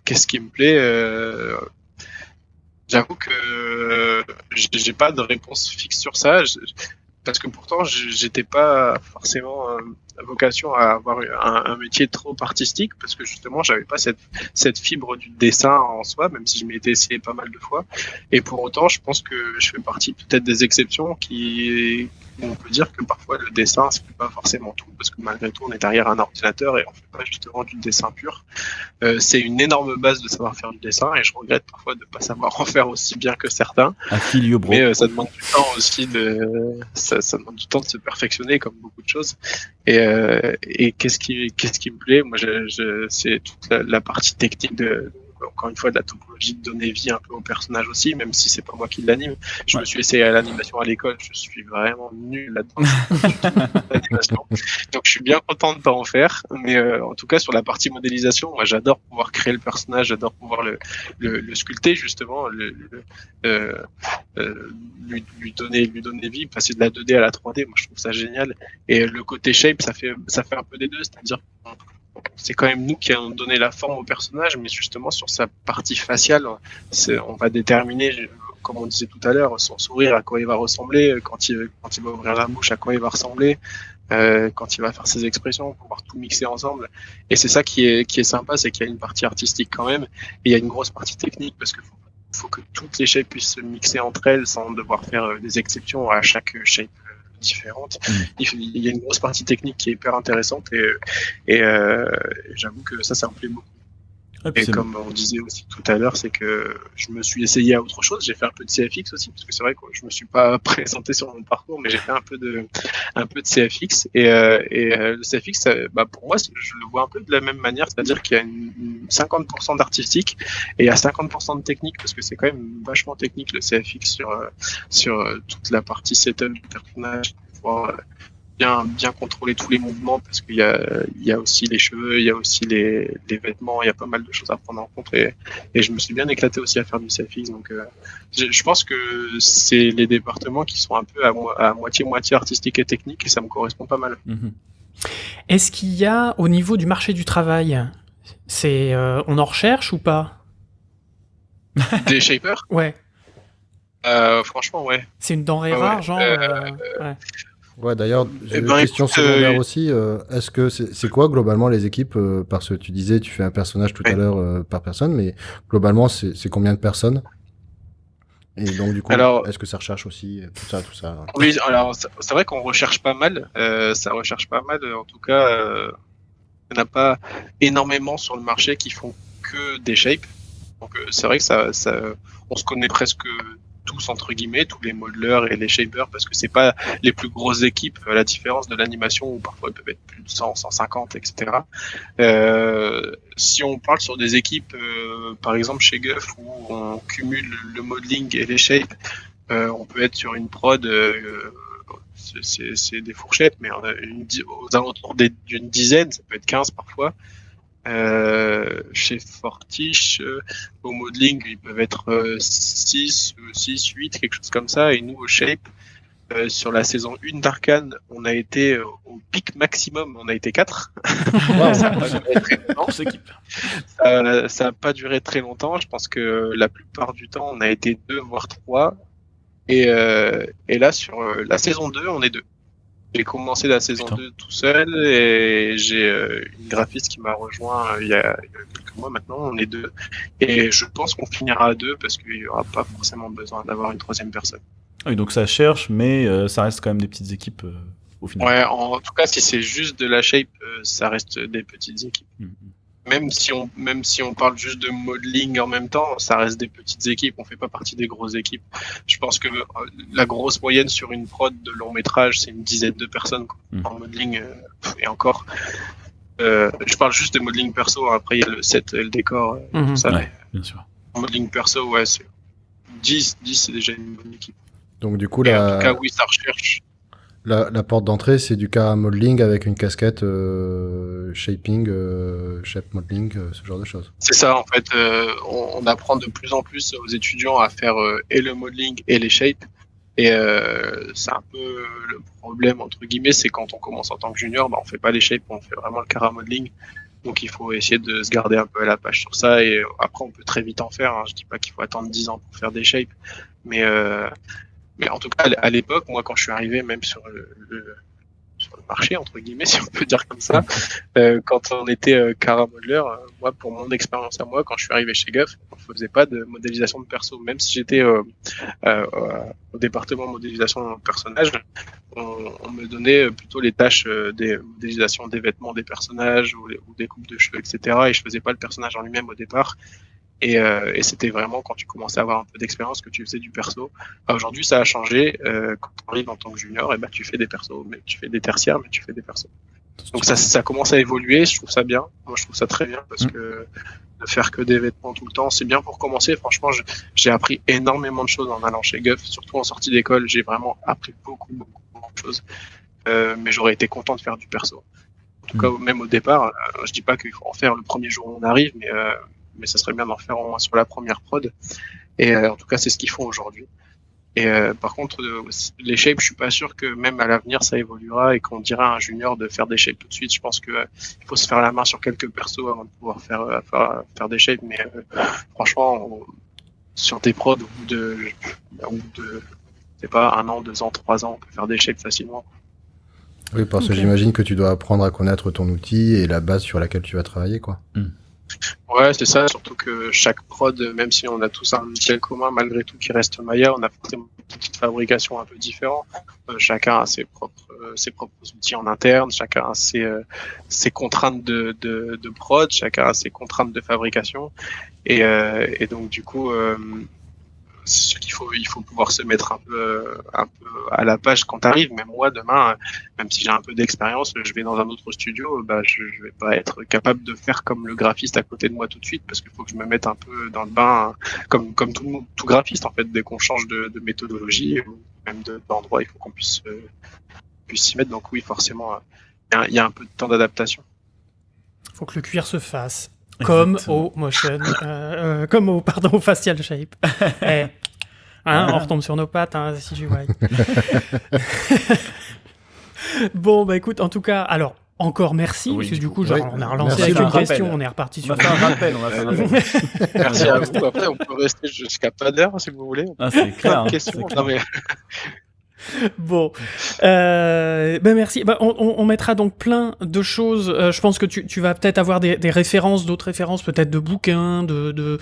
Qu'est-ce qui me plaît J'avoue que j'ai pas de réponse fixe sur ça. Parce que pourtant, j'étais pas forcément vocation à avoir un métier trop artistique, parce que justement, j'avais pas cette fibre du dessin en soi, même si je m'y étais essayé pas mal de fois. Et pour autant, je pense que je fais partie peut-être des exceptions on peut dire que parfois le dessin, c'est pas forcément tout, parce que malgré tout, on est derrière un ordinateur et on fait pas justement du dessin pur. C'est une énorme base de savoir faire du dessin et je regrette parfois de pas savoir en faire aussi bien que certains. Mais ça demande du temps aussi ça demande du temps de se perfectionner comme beaucoup de choses. Et qu'est-ce qui me plaît? Moi, c'est toute la partie technique encore une fois, de la topologie de donner vie un peu au personnage aussi, même si c'est pas moi qui l'anime. Je me suis essayé à l'animation à l'école, je suis vraiment nul là-dedans. Donc je suis bien content de pas en faire, mais en tout cas sur la partie modélisation, moi j'adore pouvoir créer le personnage, j'adore pouvoir le sculpter justement, lui donner vie, passer de la 2D à la 3D. Moi je trouve ça génial. Et le côté shape, ça fait un peu des deux, c'est-à-dire c'est quand même nous qui allons donné la forme au personnage, mais justement sur sa partie faciale, on va déterminer, comme on disait tout à l'heure, son sourire, à quoi il va ressembler, quand il va ouvrir la bouche, à quoi il va ressembler, quand il va faire ses expressions, pouvoir tout mixer ensemble. Et c'est ça qui est sympa, c'est qu'il y a une partie artistique quand même, et il y a une grosse partie technique, parce que faut que toutes les shapes puissent se mixer entre elles sans devoir faire des exceptions à chaque shape différentes. Il y a une grosse partie technique qui est hyper intéressante et j'avoue que ça me plaît beaucoup. Et comme on disait aussi tout à l'heure, c'est que je me suis essayé à autre chose. J'ai fait un peu de CFX aussi, parce que c'est vrai que je me suis pas présenté sur mon parcours, mais j'ai fait un peu de CFX. Et le CFX, pour moi, je le vois un peu de la même manière, c'est-à-dire qu'il y a une 50% d'artistique et il y a 50% de technique, parce que c'est quand même vachement technique le CFX sur toute la partie setup du personnage, pouvoir bien contrôler tous les mouvements parce qu'il y a aussi les cheveux, il y a aussi les vêtements, il y a pas mal de choses à prendre en compte et je me suis bien éclaté aussi à faire du selfie. Donc, je pense que c'est les départements qui sont un peu à moitié artistique et technique et ça me correspond pas mal. Est-ce qu'il y a, au niveau du marché du travail, on en recherche ou pas? Des shapers? Ouais. Franchement, ouais. C'est une denrée rare, genre. Ouais. Ouais, d'ailleurs, j'ai une ben, question écoute, secondaire aussi. Est-ce que c'est quoi globalement les équipes parce que tu disais, tu fais un personnage tout à l'heure par personne, mais globalement, c'est combien de personnes? Et donc, du coup, Alors, est-ce que ça recherche aussi tout ça? oui, alors c'est vrai qu'on recherche pas mal. Ça recherche pas mal. En tout cas, il n'y en a pas énormément sur le marché qui font que des shapes. Donc c'est vrai que on se connaît presque tous entre guillemets, tous les modeleurs et les shapers, parce que c'est pas les plus grosses équipes, à la différence de l'animation où parfois ils peuvent être plus de 100, 150, etc. Si on parle sur des équipes, par exemple chez Guff, où on cumule le modeling et les shapes, on peut être sur une prod, c'est des fourchettes, mais aux alentours d'une dizaine, ça peut être 15 parfois. Chez Fortiche, au modeling, ils peuvent être 6, 8, quelque chose comme ça. Et nous, au Shape, sur la saison 1 d'Arcane, on a été au pic maximum, on a été 4. Ça n'a pas duré très longtemps. Ça n'a pas duré très longtemps. Je pense que la plupart du temps, on a été 2, voire 3. Et là, sur la saison 2, on est 2. J'ai commencé la saison 2 tout seul et j'ai une graphiste qui m'a rejoint il y a quelques mois maintenant, on est 2. Et je pense qu'on finira à 2 parce qu'il n'y aura pas forcément besoin d'avoir une troisième personne. Oui, donc ça cherche, mais ça reste quand même des petites équipes au final. Ouais, en tout cas, si c'est juste de la shape, ça reste des petites équipes. Même si on parle juste de modeling en même temps, ça reste des petites équipes. On fait pas partie des grosses équipes. Je pense que la grosse moyenne sur une prod de long métrage, c'est une dizaine de personnes quoi. En modeling et encore. Je parle juste de modeling perso. Après, il y a le set, le décor, tout ça. Ouais, bien sûr. En modeling perso, ouais, c'est 10, c'est déjà une bonne équipe. Donc du coup, en tout cas, oui, ça recherche. La porte d'entrée, c'est du cas modeling avec une casquette shaping, shape modeling, ce genre de choses. C'est ça, en fait. On apprend de plus en plus aux étudiants à faire et le modeling et les shapes. Et c'est un peu le problème, entre guillemets, c'est quand on commence en tant que junior, on fait pas les shapes, on fait vraiment le cara modeling. Donc il faut essayer de se garder un peu à la page sur ça. Et après, on peut très vite en faire. Hein. Je dis pas qu'il faut attendre 10 ans pour faire des shapes. Mais en tout cas, à l'époque, moi, quand je suis arrivé, même sur le marché, entre guillemets, si on peut dire comme ça, quand on était Cara Modeler, moi, pour mon expérience à moi, quand je suis arrivé chez Guff, on faisait pas de modélisation de perso. Même si j'étais au département modélisation de personnage, on me donnait plutôt les tâches des modélisations des vêtements des personnages ou des coupes de cheveux, etc. Et je faisais pas le personnage en lui-même au départ. Et c'était vraiment quand tu commençais à avoir un peu d'expérience que tu faisais du perso. Aujourd'hui, ça a changé. Quand tu arrives en tant que junior, et tu fais des persos, mais tu fais des tertiaires, mais tu fais des persos. Donc ça commence à évoluer. Je trouve ça bien. Moi, je trouve ça très bien parce que de faire que des vêtements tout le temps, c'est bien pour commencer. Franchement, j'ai appris énormément de choses en allant chez Guff, surtout en sortie d'école. J'ai vraiment appris beaucoup de choses. Mais j'aurais été content de faire du perso. En tout cas, même au départ, je dis pas qu'il faut en faire le premier jour où on arrive, mais ça serait bien d'en faire au moins sur la première prod. Et en tout cas, c'est ce qu'ils font aujourd'hui. Et par contre, les shapes, je suis pas sûr que même à l'avenir ça évoluera et qu'on dira à un junior de faire des shapes tout de suite. Je pense que il faut se faire la main sur quelques persos avant de pouvoir faire des shapes. Mais franchement, sur des prods au bout de c'est pas 1 an, 2 ans, 3 ans, on peut faire des shapes facilement. Oui, parce que j'imagine que tu dois apprendre à connaître ton outil et la base sur laquelle tu vas travailler, quoi. Ouais, c'est ça, surtout que chaque prod, même si on a tous un logiciel commun, malgré tout qui reste Maya, on a forcément une petite fabrication un peu différente. Chacun a ses propres outils en interne, chacun a ses contraintes de prod, chacun a ses contraintes de fabrication. Et donc du coup, c'est sûr qu'il faut pouvoir se mettre un peu à la page quand t'arrives. Même moi, demain, même si j'ai un peu d'expérience, je vais dans un autre studio, je vais pas être capable de faire comme le graphiste à côté de moi tout de suite, parce qu'il faut que je me mette un peu dans le bain, comme tout graphiste en fait. Dès qu'on change de méthodologie ou même d'endroit, il faut qu'on puisse puisse s'y mettre. Donc oui, forcément, il y a un peu de temps d'adaptation. Faut que le cuir se fasse. Comme au motion, au facial shape. On retombe sur nos pattes, CGY. Bon, bah écoute, en tout cas, alors, encore merci, parce que du coup, on a relancé avec une question, on est reparti sur... On va faire un rappel, Merci à vous. Après, on peut rester jusqu'à pas d'heure, si vous voulez. C'est clair. Question. Non, mais... Bon, merci. On mettra donc plein de choses. Je pense que tu vas peut-être avoir des références, d'autres références, peut-être de bouquins, de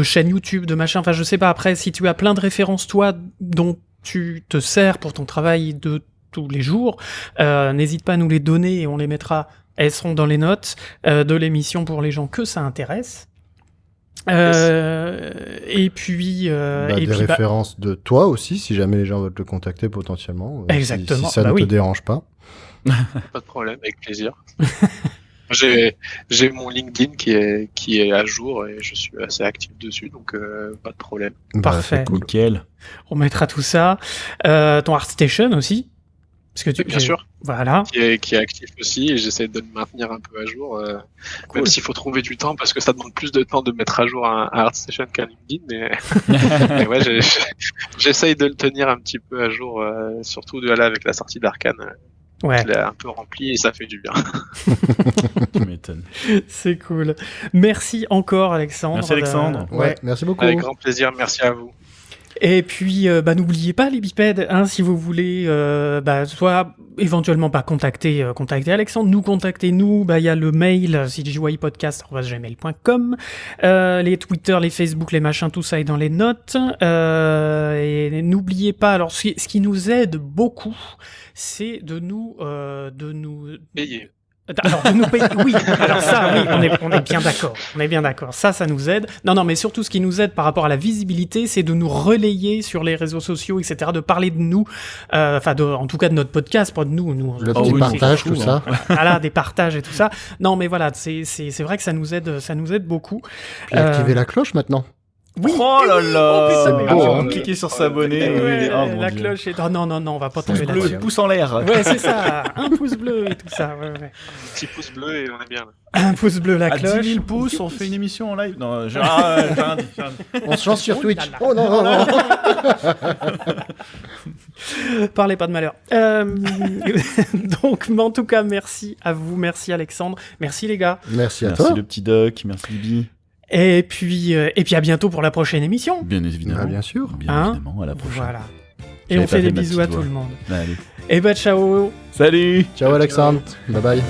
chaînes YouTube, de machin. Enfin, je sais pas. Après, si tu as plein de références, toi, dont tu te sers pour ton travail de tous les jours, n'hésite pas à nous les donner et on les mettra. Elles seront dans les notes de l'émission pour les gens que ça intéresse. Et puis des références de toi aussi, si jamais les gens veulent te contacter potentiellement. Exactement. Si ça ne te dérange pas. Pas de problème, avec plaisir. J'ai mon LinkedIn qui est à jour et je suis assez actif dessus, donc pas de problème. Parfait. Cool. Nickel. On mettra tout ça. Ton ArtStation aussi. Parce que bien sûr. Voilà. Qui est actif aussi et j'essaie de me maintenir un peu à jour, cool. Même s'il faut trouver du temps parce que ça demande plus de temps de mettre à jour un ArtStation qu'un LinkedIn, mais ouais, j'essaye de le tenir un petit peu à jour, surtout avec la sortie d'Arcane. Ouais. Je l'ai un peu rempli et ça fait du bien. Tu m'étonnes. C'est cool. Merci encore, Alexandre. Merci, Alexandre. Ouais, merci beaucoup. Avec grand plaisir, merci à vous. Et puis, n'oubliez pas les bipèdes, si vous voulez, soit éventuellement contacter Alexandre, nous contacter, il y a le mail cgypodcast@gmail.com, les Twitter, les Facebook, les machins, tout ça est dans les notes. Et n'oubliez pas, alors ce qui nous aide beaucoup, c'est de nous Payez. Alors, de nous payer, oui, alors ça, oui, on est bien d'accord, ça nous aide. Non, mais surtout, ce qui nous aide par rapport à la visibilité, c'est de nous relayer sur les réseaux sociaux, etc., de parler de nous, en tout cas de notre podcast, pas de nous. Le petit partage, tout ça. Voilà, des partages et tout ça. Non, mais voilà, c'est vrai que ça nous aide beaucoup. Puis activez la cloche maintenant. Oui. Oh là là. C'est beau. Cliquez sur s'abonner. La cloche est... non, on va pas tomber là-dessus. Pouce en l'air. Ouais, c'est ça. Un pouce bleu et tout ça. Ouais. Un petit pouce bleu et on est bien là. Un pouce bleu, la cloche. À 10 000 pouces, on fait une émission en live. Non, j'ai rien dit. On se lance sur Twitch. Oh non. Parlez pas de malheur. Donc, mais en tout cas, merci à vous, merci Alexandre, merci les gars. Merci à toi. Merci le petit doc, merci Bibi. Et puis à bientôt pour la prochaine émission. Bien évidemment. Bien sûr. Bien évidemment, à la prochaine. Voilà. Et on fait des bisous à tout le monde. Allez. Et ciao. Salut. Ciao Alexandre. Bye bye.